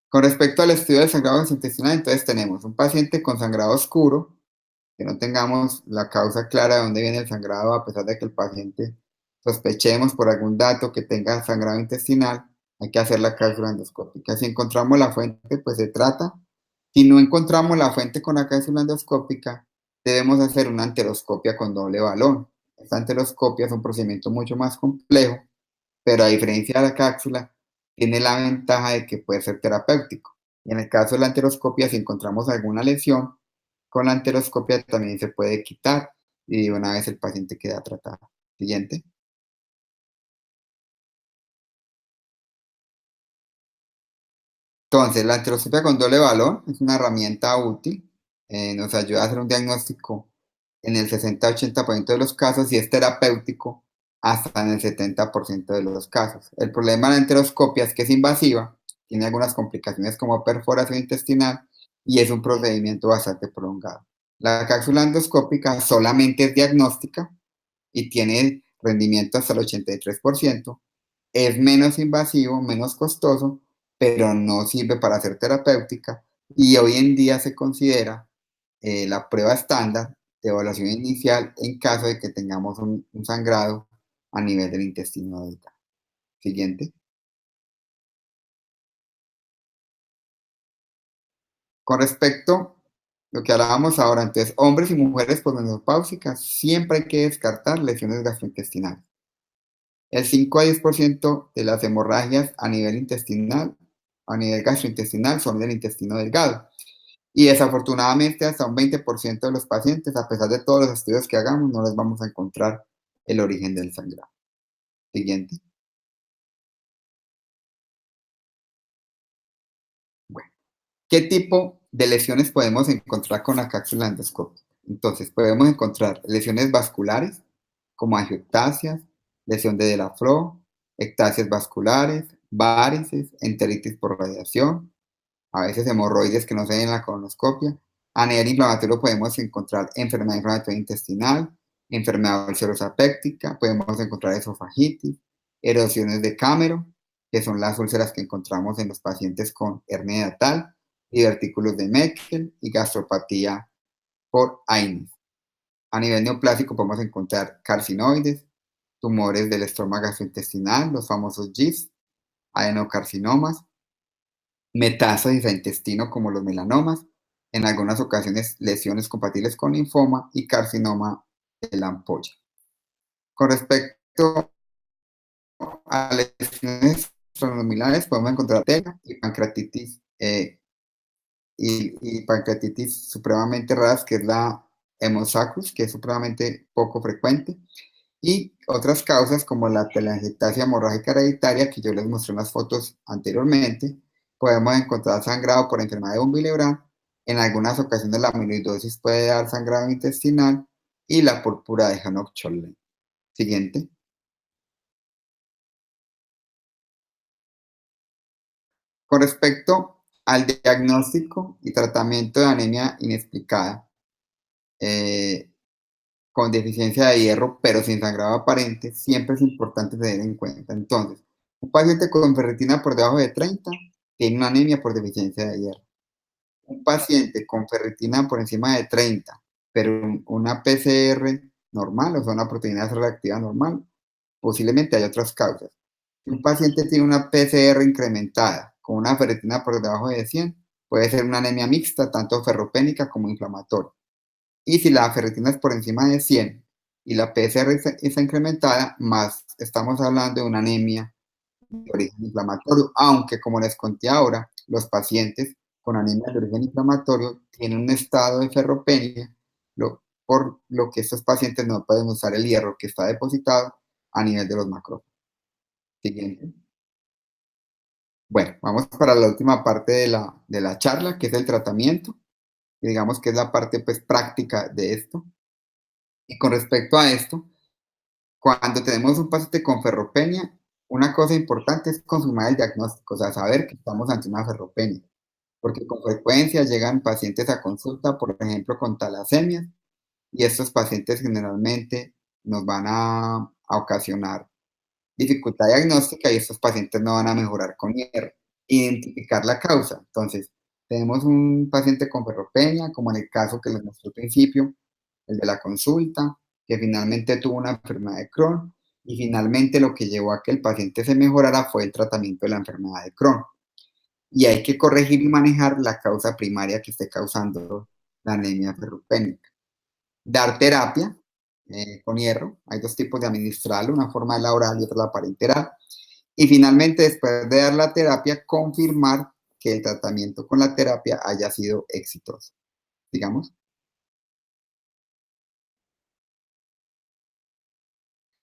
Con respecto al estudio del sangrado gastrointestinal, entonces tenemos un paciente con sangrado oscuro, que no tengamos la causa clara de dónde viene el sangrado, a pesar de que el paciente sospechemos por algún dato que tenga sangrado intestinal, hay que hacer la cápsula endoscópica. Si encontramos la fuente, pues se trata. Si no encontramos la fuente con la cápsula endoscópica, debemos hacer una enteroscopia con doble balón. Esta enteroscopia es un procedimiento mucho más complejo, pero a diferencia de la cápsula, tiene la ventaja de que puede ser terapéutico. Y en el caso de la enteroscopia, si encontramos alguna lesión, con la enteroscopia también se puede quitar y de una vez el paciente queda tratado. Siguiente. Entonces, la enteroscopia con doble balón es una herramienta útil, nos ayuda a hacer un diagnóstico en el 60-80% de los casos y es terapéutico hasta en el 70% de los casos. El problema de la enteroscopia es que es invasiva, tiene algunas complicaciones como perforación intestinal y es un procedimiento bastante prolongado. La cápsula endoscópica solamente es diagnóstica y tiene rendimiento hasta el 83%, es menos invasivo, menos costoso, pero no sirve para ser terapéutica y hoy en día se considera la prueba estándar de evaluación inicial en caso de que tengamos un sangrado a nivel del intestino delgado. Siguiente. Con respecto a lo que hablábamos ahora, entonces, hombres y mujeres posmenopáusicas, siempre hay que descartar lesiones gastrointestinales. El 5 a 10% de las hemorragias a nivel intestinal, a nivel gastrointestinal, son del intestino delgado. Y desafortunadamente hasta un 20% de los pacientes, a pesar de todos los estudios que hagamos, no les vamos a encontrar el origen del sangrado. Siguiente. Bueno, ¿qué tipo de lesiones podemos encontrar con la cápsula endoscópica? Entonces, podemos encontrar lesiones vasculares, como angioptasias, lesión de Delafro, ectasias vasculares, varices, enteritis por radiación, a veces hemorroides que no se ven en la colonoscopia. A nivel inflamatorio podemos encontrar enfermedad inflamatoria intestinal, enfermedad ulcerosa péptica, podemos encontrar esofagitis, erosiones de Camero, que son las úlceras que encontramos en los pacientes con hernia hiatal, divertículos de Meckel y gastropatía por Aines. A nivel neoplásico podemos encontrar carcinoides, tumores del estroma gastrointestinal, los famosos GIST, adenocarcinomas, metástasis a intestino como los melanomas, en algunas ocasiones lesiones compatibles con linfoma y carcinoma de la ampolla. Con respecto a lesiones transnominales, podemos encontrar TELA y pancreatitis, y pancreatitis supremamente raras, que es la hemosacrus, que es supremamente poco frecuente, y otras causas como la telangiectasia hemorrágica hereditaria, que yo les mostré en las fotos anteriormente. Podemos encontrar sangrado por enfermedad de von Willebrand En algunas ocasiones la amiloidosis puede dar sangrado intestinal y la púrpura de Hanoch-Chorley. Siguiente. Con respecto al diagnóstico y tratamiento de anemia inexplicada, eh, con deficiencia de hierro, pero sin sangrado aparente, siempre es importante tener en cuenta. Entonces, un paciente con ferritina por debajo de 30 tiene una anemia por deficiencia de hierro. Un paciente con ferritina por encima de 30, pero una PCR normal, o sea, una proteína C reactiva normal, posiblemente hay otras causas. Si un paciente tiene una PCR incrementada con una ferritina por debajo de 100, puede ser una anemia mixta, tanto ferropénica como inflamatoria. Y si la ferritina es por encima de 100 y la PCR está incrementada, más estamos hablando de una anemia de origen inflamatorio, aunque como les conté ahora, los pacientes con anemia de origen inflamatorio tienen un estado de ferropenia, por lo que estos pacientes no pueden usar el hierro que está depositado a nivel de los macrófagos. Siguiente. Bueno, vamos para la última parte de la charla, que es el tratamiento, y digamos que es la parte pues práctica de esto. Y con respecto a esto, cuando tenemos un paciente con ferropenia, una cosa importante es consumar el diagnóstico, o sea, saber que estamos ante una ferropenia, porque con frecuencia llegan pacientes a consulta, por ejemplo, con talasemias, y estos pacientes generalmente nos van a ocasionar dificultad diagnóstica y estos pacientes no van a mejorar con hierro. Identificar la causa. Entonces, tenemos un paciente con ferropenia, como en el caso que les mostré al principio, el de la consulta, que finalmente tuvo una enfermedad de Crohn y finalmente lo que llevó a que el paciente se mejorara fue el tratamiento de la enfermedad de Crohn. Y hay que corregir y manejar la causa primaria que esté causando la anemia ferropénica. Dar terapia con hierro. Hay dos tipos de administrarlo, una forma de la oral y otra la parenteral. Y finalmente, después de dar la terapia, confirmar que el tratamiento con la terapia haya sido exitoso. Digamos.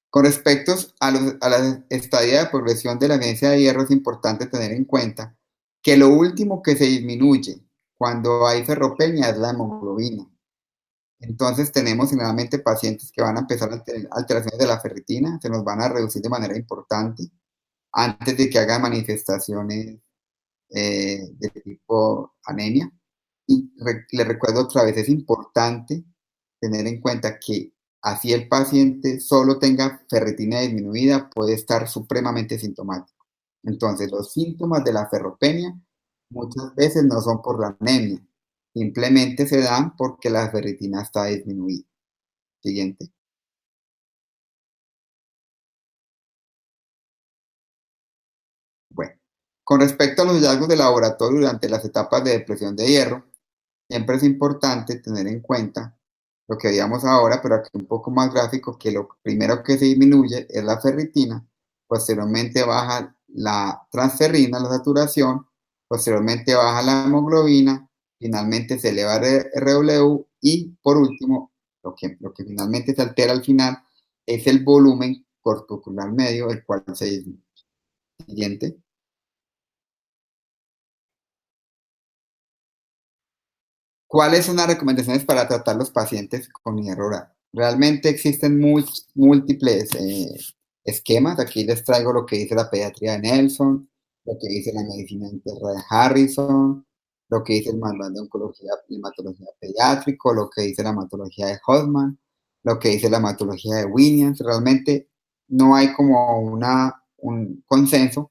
Con respecto a la estadía de progresión de la agencia de hierro, es importante tener en cuenta que lo último que se disminuye cuando hay ferropenia es la hemoglobina. Entonces tenemos generalmente pacientes que van a empezar a tener alteraciones de la ferritina, se nos van a reducir de manera importante antes de que hagan manifestaciones de tipo anemia. Y le recuerdo otra vez, es importante tener en cuenta que así el paciente solo tenga ferritina disminuida, puede estar supremamente sintomático. Entonces, los síntomas de la ferropenia muchas veces no son por la anemia, simplemente se dan porque la ferritina está disminuida. Siguiente. Bueno, con respecto a los hallazgos de laboratorio durante las etapas de depresión de hierro, siempre es importante tener en cuenta lo que veíamos ahora, pero aquí un poco más gráfico, que lo primero que se disminuye es la ferritina, posteriormente baja la transferrina, la saturación, posteriormente baja la hemoglobina, finalmente se eleva el RW y por último, lo que finalmente se altera al final es el volumen corpuscular medio, el cual se disminuye. Siguiente. ¿Cuáles son las recomendaciones para tratar los pacientes con hierro oral? Realmente existen múltiples esquemas. Aquí les traigo lo que dice la pediatría de Nelson, lo que dice la medicina interna de Harrison, lo que dice el manual de oncología y hematología pediátrico, lo que dice la hematología de Hodgman, lo que dice la hematología de Williams. Realmente no hay como un consenso,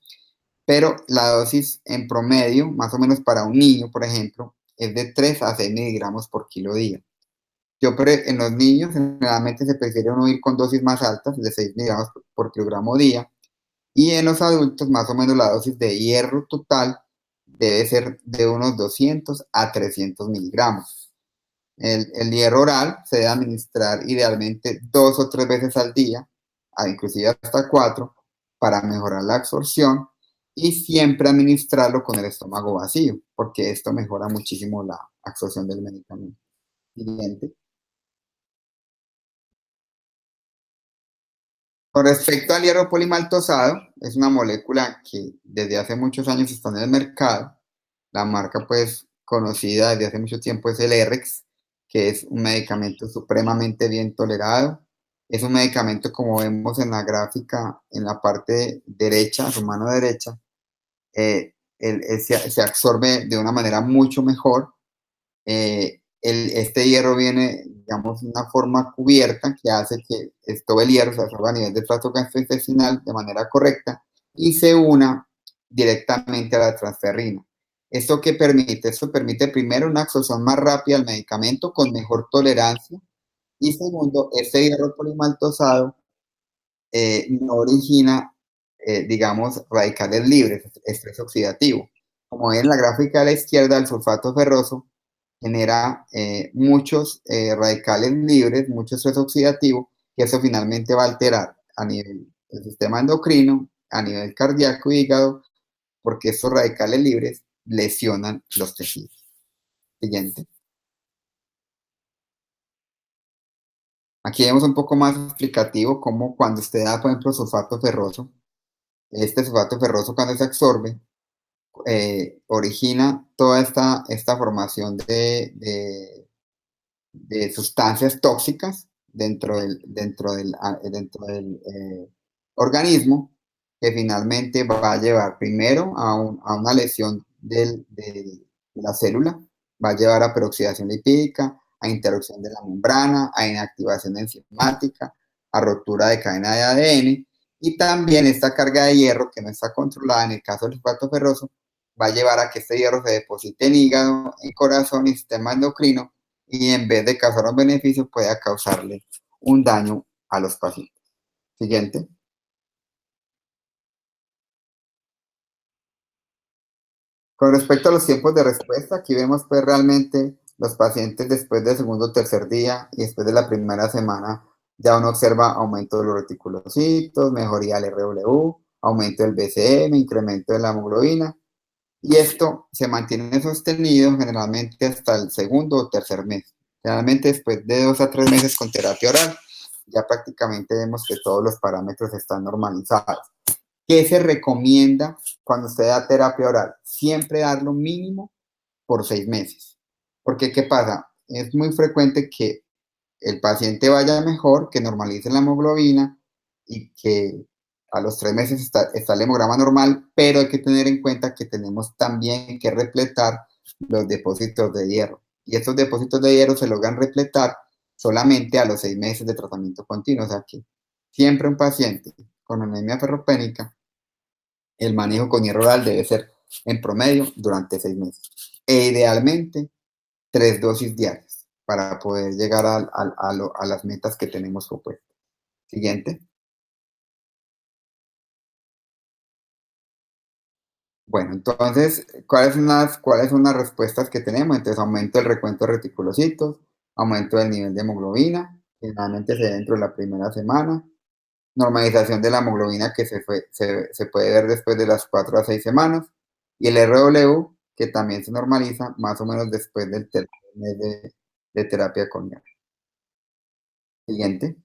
pero la dosis en promedio, más o menos para un niño, por ejemplo, es de 3 a 6 miligramos por kilo día. En los niños generalmente se prefiere uno ir con dosis más altas, de 6 miligramos por kilogramo día, y en los adultos más o menos la dosis de hierro total debe ser de unos 200 a 300 miligramos. El hierro oral se debe administrar idealmente 2 o 3 veces al día, inclusive hasta 4, para mejorar la absorción y siempre administrarlo con el estómago vacío, porque esto mejora muchísimo la absorción del medicamento. Siguiente. Con respecto al hierro polimaltosado, es una molécula que desde hace muchos años está en el mercado. La marca, pues, conocida desde hace mucho tiempo es el RX, que es un medicamento supremamente bien tolerado. Es un medicamento, como vemos en la gráfica, en la parte derecha, su mano derecha, se absorbe de una manera mucho mejor. Este hierro viene, digamos, de una forma cubierta que hace que todo el hierro se absorba a nivel del tracto gastrointestinal de manera correcta y se una directamente a la transferrina. ¿Esto qué permite? Esto permite primero una absorción más rápida del medicamento con mejor tolerancia y segundo, este hierro polimaltosado no origina, digamos, radicales libres, estrés oxidativo. Como ven en la gráfica de la izquierda, el sulfato ferroso genera muchos radicales libres, mucho estrés oxidativo, que eso finalmente va a alterar a nivel del sistema endocrino, a nivel cardíaco y hígado, porque estos radicales libres lesionan los tejidos. Siguiente. Aquí vemos un poco más explicativo cómo cuando usted da, por ejemplo, sulfato ferroso, este sulfato ferroso cuando se absorbe, origina toda esta formación de sustancias tóxicas dentro del organismo, que finalmente va a llevar primero a una lesión de la célula, va a llevar a peroxidación lipídica, a interrupción de la membrana, a inactivación enzimática, a rotura de cadena de ADN, y también esta carga de hierro que no está controlada en el caso del sulfato ferroso va a llevar a que este hierro se deposite en hígado, en corazón y sistema endocrino, y en vez de causar un beneficio pueda causarle un daño a los pacientes. Siguiente. Con respecto a los tiempos de respuesta, aquí vemos pues realmente los pacientes después del segundo o tercer día y después de la primera semana ya uno observa aumento de los reticulocitos, mejoría del RW, aumento del BCM, incremento de la hemoglobina, y esto se mantiene sostenido generalmente hasta el segundo o tercer mes. Generalmente después de 2 a 3 meses con terapia oral, ya prácticamente vemos que todos los parámetros están normalizados. ¿Qué se recomienda cuando usted da terapia oral? Siempre dar lo mínimo por 6 meses. Porque, ¿qué pasa? Es muy frecuente que el paciente vaya mejor, que normalice la hemoglobina y que a los 3 meses está el hemograma normal, pero hay que tener en cuenta que tenemos también que repletar los depósitos de hierro. Y estos depósitos de hierro se logran repletar solamente a los 6 meses de tratamiento continuo. O sea que siempre un paciente con anemia ferropénica, el manejo con hierro oral debe ser en promedio durante 6 meses. E idealmente 3 dosis diarias para poder llegar a las metas que tenemos propuestas. Siguiente. Bueno, entonces, ¿cuáles son las respuestas que tenemos? Entonces, aumento del recuento de reticulocitos, aumento del nivel de hemoglobina, generalmente se da dentro de la primera semana, normalización de la hemoglobina que se puede ver después de las 4 a 6 semanas, y el RW, que también se normaliza más o menos después del tercer mes de terapia con hierro. Siguiente.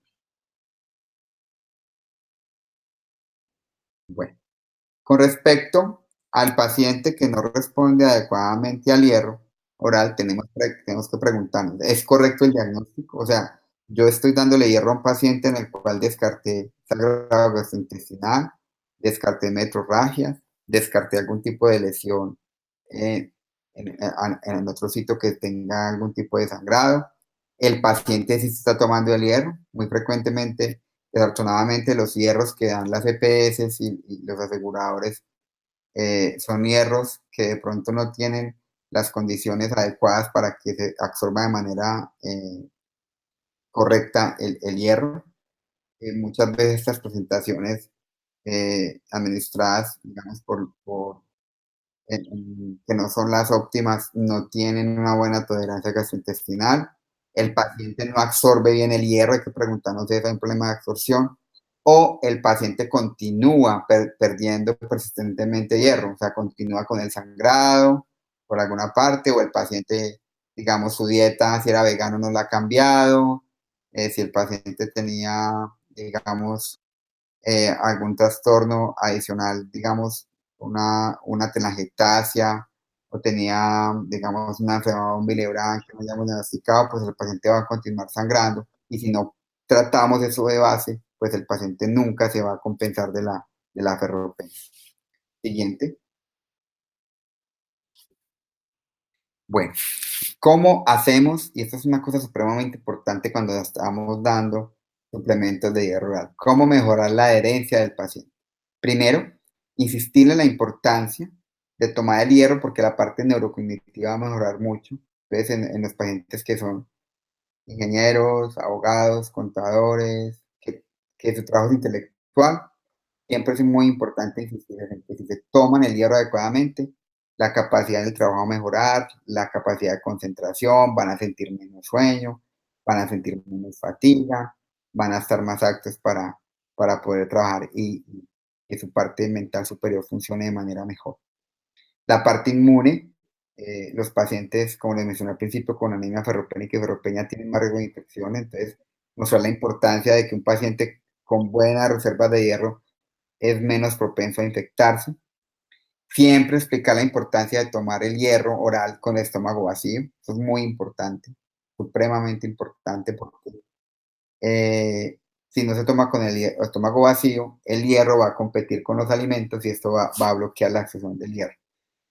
Bueno. Con respecto al paciente que no responde adecuadamente al hierro oral, tenemos que preguntarnos, ¿es correcto el diagnóstico? O sea, yo estoy dándole hierro a un paciente en el cual descarté sangrado gastrointestinal, descarté metrorragias, descarté algún tipo de lesión eh, en otro sitio que tenga algún tipo de sangrado. El paciente sí se está tomando el hierro, muy frecuentemente. Desafortunadamente, los hierros que dan las EPS y los aseguradores son hierros que de pronto no tienen las condiciones adecuadas para que se absorba de manera correcta el hierro. Muchas veces estas presentaciones administradas, digamos, que no son las óptimas, no tienen una buena tolerancia gastrointestinal, el paciente no absorbe bien el hierro, hay que preguntarnos si hay un problema de absorción, o el paciente continúa perdiendo persistentemente hierro, o sea, continúa con el sangrado por alguna parte, o el paciente, digamos, su dieta, si era vegano, no la ha cambiado, si el paciente tenía, digamos, algún trastorno adicional, digamos, una telangiectasia o tenía, digamos, una enfermedad de un Willebrand que no hayamos diagnosticado, pues el paciente va a continuar sangrando y si no tratamos eso de base, pues el paciente nunca se va a compensar de la ferropenia. Siguiente. Bueno, ¿cómo hacemos? Y esto es una cosa supremamente importante cuando estamos dando suplementos de hierro oral. ¿Cómo mejorar la adherencia del paciente? Primero, insistirle en la importancia de tomar el hierro porque la parte neurocognitiva va a mejorar mucho. Entonces, en los pacientes que son ingenieros, abogados, contadores, que su trabajo es intelectual, siempre es muy importante insistir en que si se toman el hierro adecuadamente, la capacidad del trabajo va a mejorar, la capacidad de concentración, van a sentir menos sueño, van a sentir menos fatiga, van a estar más actos para poder trabajar y que su parte mental superior funcione de manera mejor. La parte inmune, los pacientes, como les mencioné al principio, con anemia ferropénica y ferropenia tienen más riesgo de infección, entonces mostrar la importancia de que un paciente con buenas reservas de hierro es menos propenso a infectarse. Siempre explicar la importancia de tomar el hierro oral con el estómago vacío. Eso es muy importante, supremamente importante porque si no se toma con el estómago vacío, el hierro va a competir con los alimentos y esto va a bloquear la absorción del hierro.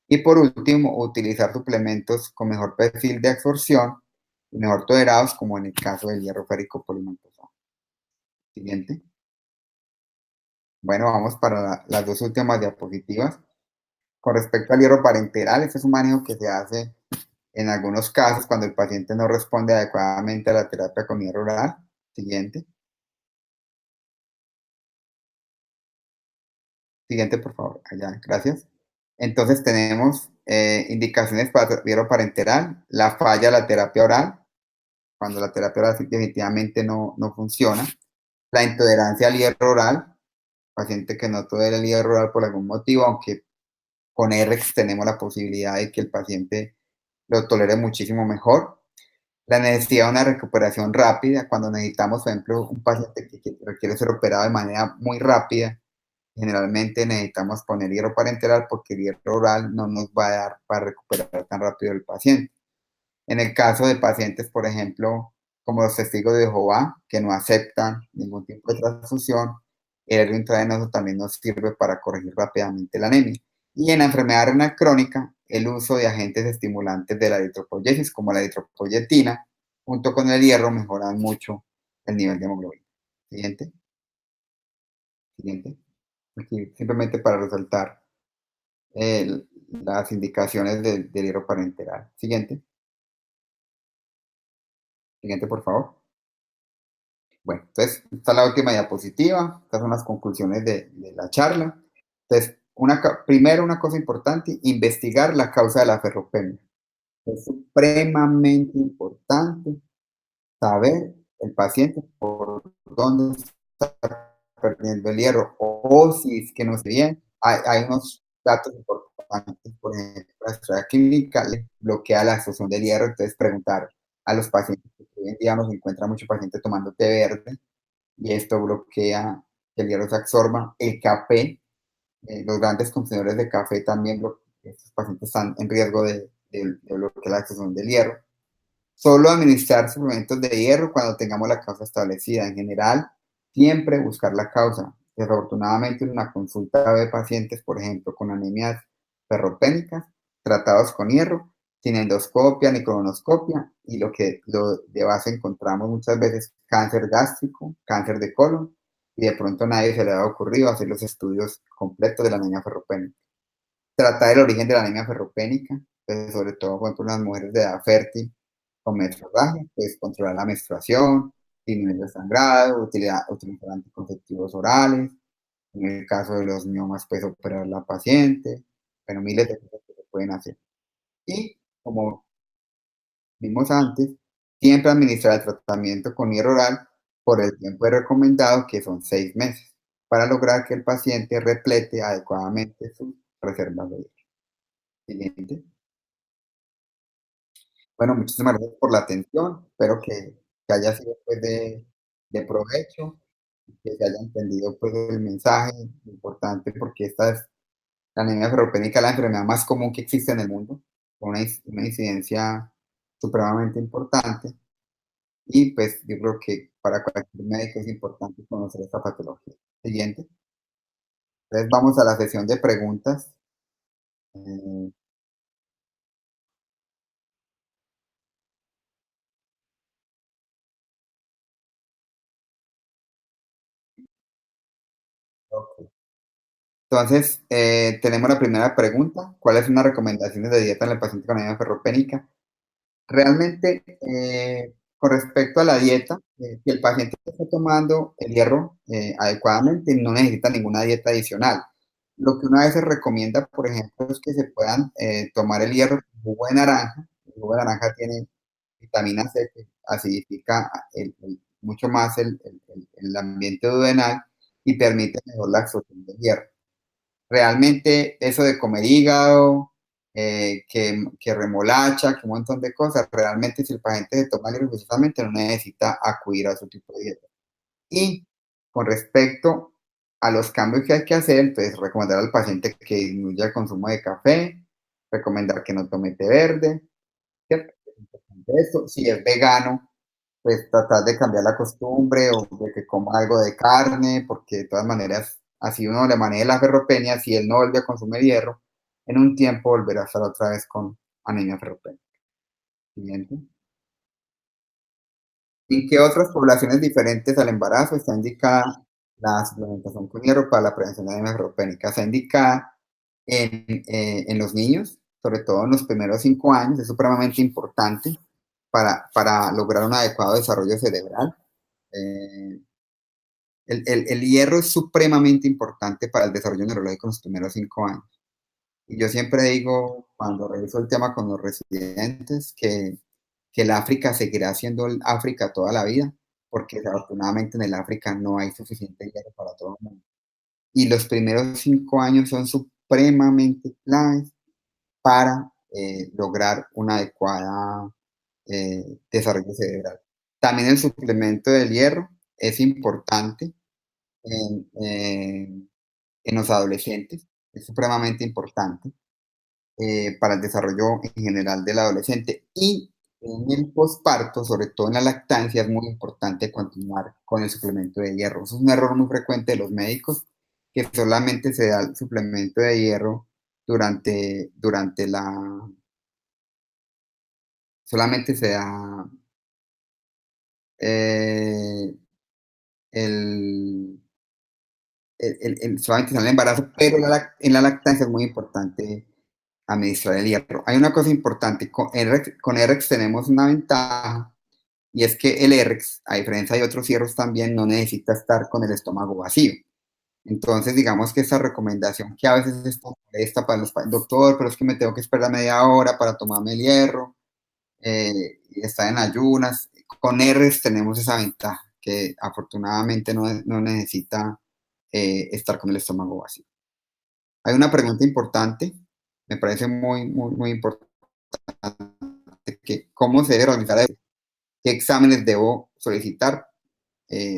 Y por último, utilizar suplementos con mejor perfil de absorción y mejor tolerados, como en el caso del hierro férico polimetalosado. Siguiente. Bueno, vamos para las dos últimas diapositivas. Con respecto al hierro parenteral, este es un manejo que se hace en algunos casos cuando el paciente no responde adecuadamente a la terapia con hierro oral. Siguiente. Siguiente, por favor. Allá, gracias. Entonces tenemos indicaciones para hierro parenteral, la falla de la terapia oral, cuando la terapia oral definitivamente no funciona, la intolerancia al hierro oral, paciente que no tolera el hierro oral por algún motivo, aunque con RX tenemos la posibilidad de que el paciente lo tolere muchísimo mejor. La necesidad de una recuperación rápida, cuando necesitamos, por ejemplo, un paciente que requiere ser operado de manera muy rápida, generalmente necesitamos poner hierro parenteral porque el hierro oral no nos va a dar para recuperar tan rápido el paciente. En el caso de pacientes, por ejemplo, como los testigos de Jehová, que no aceptan ningún tipo de transfusión, el hierro intravenoso también nos sirve para corregir rápidamente la anemia. Y en la enfermedad renal crónica, el uso de agentes estimulantes de la eritropoyesis, como la eritropoyetina, junto con el hierro, mejoran mucho el nivel de hemoglobina. Siguiente, siguiente. Aquí simplemente para resaltar las indicaciones del hierro parenteral. Siguiente, siguiente, por favor. Bueno, entonces, esta es la última diapositiva. Estas son las conclusiones de la charla. Entonces, primero, una cosa importante, investigar la causa de la ferropenia. Es supremamente importante saber el paciente por dónde está perdiendo el hierro o si es que no se bien. Hay unos datos importantes, por ejemplo, la estrella clínica le bloquea la absorción del hierro, entonces preguntar a los pacientes, que hoy en día nos encuentra mucho paciente tomando té verde y esto bloquea que el hierro se absorba. El café, los grandes consumidores de café también, estos pacientes están en riesgo de bloquear la absorción del hierro. Solo administrar suplementos de hierro cuando tengamos la causa establecida. En general, siempre buscar la causa. Desafortunadamente, en una consulta de pacientes, por ejemplo, con anemias ferropénicas, tratados con hierro, sin endoscopia ni colonoscopia, y lo de base encontramos muchas veces cáncer gástrico, cáncer de colon, y de pronto a nadie se le ha ocurrido hacer los estudios completos de la anemia ferropénica. Tratar el origen de la anemia ferropénica, pues, sobre todo, por ejemplo, en las mujeres de edad fértil con metrorragia, pues controlar la menstruación, disminuir el sangrado, utilizar anticonceptivos orales, en el caso de los miomas, pues operar a la paciente, bueno, miles de cosas que se pueden hacer. Y como vimos antes, siempre administrar el tratamiento con hierro oral por el tiempo recomendado, que son 6 meses, para lograr que el paciente replete adecuadamente sus reservas de hierro. Siguiente. Bueno, muchísimas gracias por la atención. Espero que haya sido pues, de provecho, que se haya entendido pues, el mensaje importante, porque esta es La anemia ferropénica es la enfermedad más común que existe en el mundo, con una incidencia supremamente importante. Y pues yo creo que para cualquier médico es importante conocer esta patología. Siguiente. Entonces vamos a la sesión de preguntas. Eh, ok. Entonces, tenemos la primera pregunta. ¿Cuáles son las recomendaciones de dieta en el paciente con anemia ferropénica? Realmente, con respecto a la dieta, si el paciente está tomando el hierro adecuadamente, no necesita ninguna dieta adicional. Lo que una vez se recomienda, por ejemplo, es que se puedan tomar el hierro con jugo de naranja. El jugo de naranja tiene vitamina C que acidifica mucho más el ambiente duodenal y permite mejor la absorción del hierro. Realmente eso de comer hígado, que remolacha, que un montón de cosas, realmente si el paciente se toma religiosamente no necesita acudir a su tipo de dieta. Y con respecto a los cambios que hay que hacer, entonces recomendar al paciente que disminuya el consumo de café, recomendar que no tome té verde, ¿cierto? Es importante esto. Si es vegano, pues tratar de cambiar la costumbre o de que coma algo de carne, porque de todas maneras, así uno le maneje la ferropenia, si él no vuelve a consumir hierro, en un tiempo volverá a estar otra vez con anemia ferropénica. Siguiente. ¿En qué otras poblaciones diferentes al embarazo está indicada la suplementación con hierro para la prevención de anemia ferropénica? Está indicada en los niños, sobre todo en los primeros 5 años, es supremamente importante para lograr un adecuado desarrollo cerebral. Eh, el hierro es supremamente importante para el desarrollo neurológico en los primeros 5 años. Y yo siempre digo, cuando reviso el tema con los residentes, que el África seguirá siendo el África toda la vida, porque desafortunadamente en el África no hay suficiente hierro para todo el mundo. Y los primeros 5 años son supremamente claves para lograr un adecuado desarrollo cerebral. También el suplemento del hierro es importante en, en los adolescentes, es supremamente importante para el desarrollo en general del adolescente. Y en el posparto, sobre todo en la lactancia, es muy importante continuar con el suplemento de hierro. Eso es un error muy frecuente de los médicos, que solamente se da el suplemento de hierro durante solamente se da eh, el, solamente se da en el embarazo, pero en la lactancia es muy importante administrar el hierro. Hay una cosa importante, con RX tenemos una ventaja y es que el RX, a diferencia de otros hierros también, no necesita estar con el estómago vacío. Entonces, digamos que esta recomendación que a veces es molesta para doctor, pero es que me tengo que esperar media hora para tomarme el hierro y estar en ayunas. Con RX tenemos esa ventaja, que afortunadamente no necesita estar con el estómago vacío. Hay una pregunta importante, me parece muy importante, que cómo se debe organizar eso, qué exámenes debo solicitar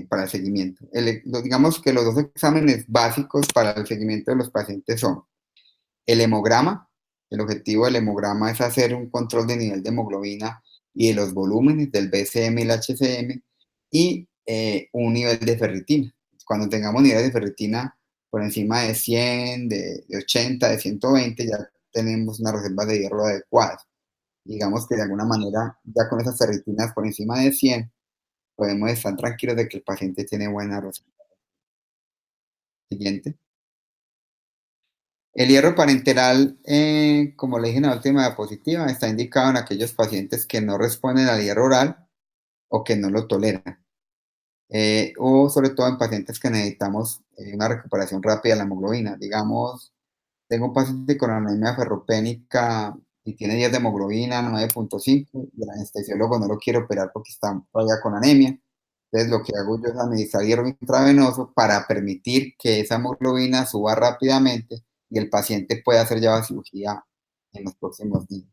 para el seguimiento. Digamos que los dos exámenes básicos para el seguimiento de los pacientes son el hemograma. El objetivo del hemograma es hacer un control de nivel de hemoglobina y de los volúmenes del BCM y el HCM y un nivel de ferritina. Cuando tengamos niveles de ferritina por encima de 100, de 80, de 120, ya tenemos una reserva de hierro adecuada. Digamos que de alguna manera, ya con esas ferritinas por encima de 100, podemos estar tranquilos de que el paciente tiene buena reserva. Siguiente. El hierro parenteral, como le dije en la última diapositiva, está indicado en aquellos pacientes que no responden al hierro oral o que no lo toleran, o sobre todo en pacientes que necesitamos una recuperación rápida de la hemoglobina. Digamos, tengo un paciente con anemia ferropénica y tiene 10 de hemoglobina, 9,5, y el anestesiólogo no lo quiere operar porque está todavía con anemia. Entonces, lo que hago yo es administrar hierro intravenoso para permitir que esa hemoglobina suba rápidamente y el paciente pueda hacer ya la cirugía en los próximos días,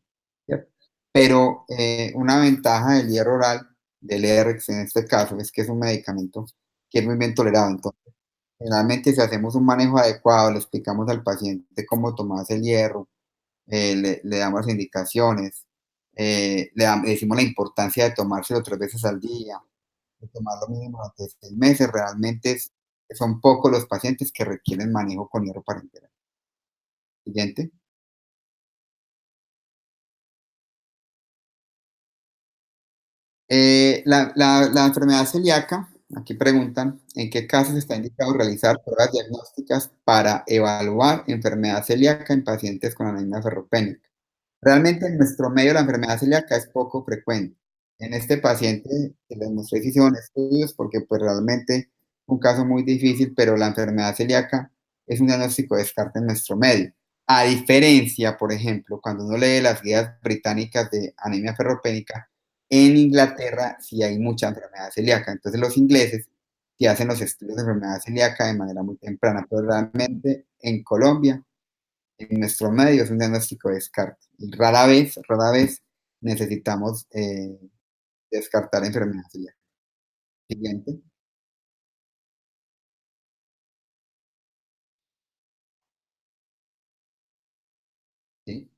¿cierto? Pero una ventaja del hierro oral, del ERX en este caso, es que es un medicamento que es muy bien tolerado. Entonces, Generalmente, si hacemos un manejo adecuado, le explicamos al paciente cómo tomarse el hierro, le damos las indicaciones, le decimos la importancia de tomárselo 3 veces al día, de tomarlo mínimo durante 6 meses, realmente son pocos los pacientes que requieren manejo con hierro parenteral. Siguiente. La enfermedad celíaca, aquí preguntan, ¿en qué casos está indicado realizar pruebas diagnósticas para evaluar enfermedad celíaca en pacientes con anemia ferropénica? Realmente en nuestro medio la enfermedad celíaca es poco frecuente. En este paciente que les mostré sí hicieron estudios porque pues realmente un caso muy difícil, pero la enfermedad celíaca es un diagnóstico de descarte en nuestro medio. A diferencia, por ejemplo, cuando uno lee las guías británicas de anemia ferropénica, en Inglaterra sí hay mucha enfermedad celíaca. Entonces los ingleses sí hacen los estudios de enfermedad celíaca de manera muy temprana, pero realmente en Colombia, en nuestro medio, es un diagnóstico de descarte. Y rara vez necesitamos descartar enfermedad celíaca. Siguiente. ¿Sí?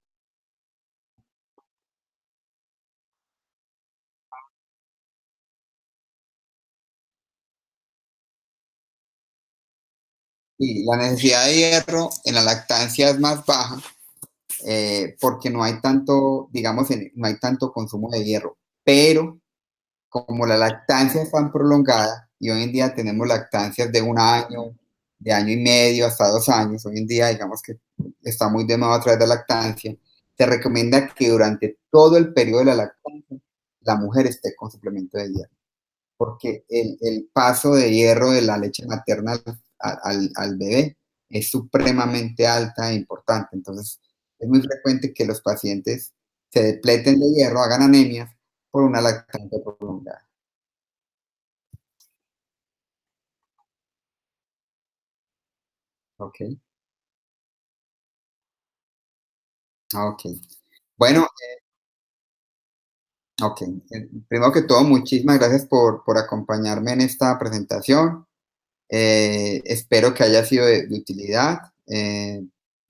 Y la necesidad de hierro en la lactancia es más baja porque no hay tanto, digamos, no hay tanto consumo de hierro. Pero como la lactancia es tan prolongada y hoy en día tenemos lactancias de 1 año, de año y medio hasta 2 años, hoy en día digamos que está muy de moda a través de la lactancia, se recomienda que durante todo el periodo de la lactancia la mujer esté con suplemento de hierro, porque el paso de hierro de la leche materna al bebé es supremamente alta e importante. Entonces, es muy frecuente que los pacientes se depleten de hierro, hagan anemias por una lactancia prolongada. Ok, ok. Bueno, ok. Primero que todo, muchísimas gracias por acompañarme en esta presentación. Espero que haya sido de utilidad.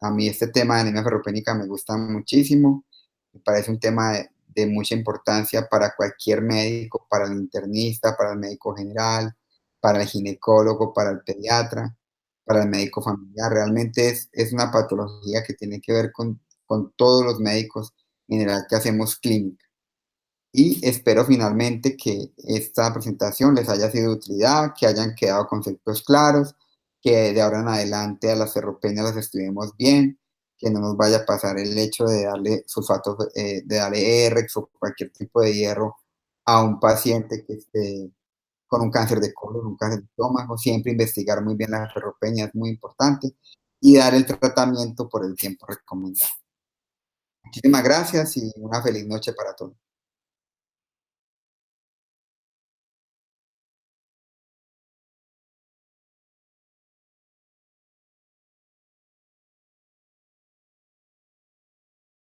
A mí este tema de anemia ferropénica me gusta muchísimo. Me parece un tema de mucha importancia para cualquier médico, para el internista, para el médico general, para el ginecólogo, para el pediatra, para el médico familiar. Realmente es una patología que tiene que ver con todos los médicos en general que hacemos clínica. Y espero finalmente que esta presentación les haya sido de utilidad, que hayan quedado conceptos claros, que de ahora en adelante a las ferropenias las estudiemos bien, que no nos vaya a pasar el hecho de darle sulfato, de darle ERX o cualquier tipo de hierro a un paciente que esté con un cáncer de colon, un cáncer de estómago. Siempre investigar muy bien la ferropenia es muy importante y dar el tratamiento por el tiempo recomendado. Muchísimas gracias y una feliz noche para todos.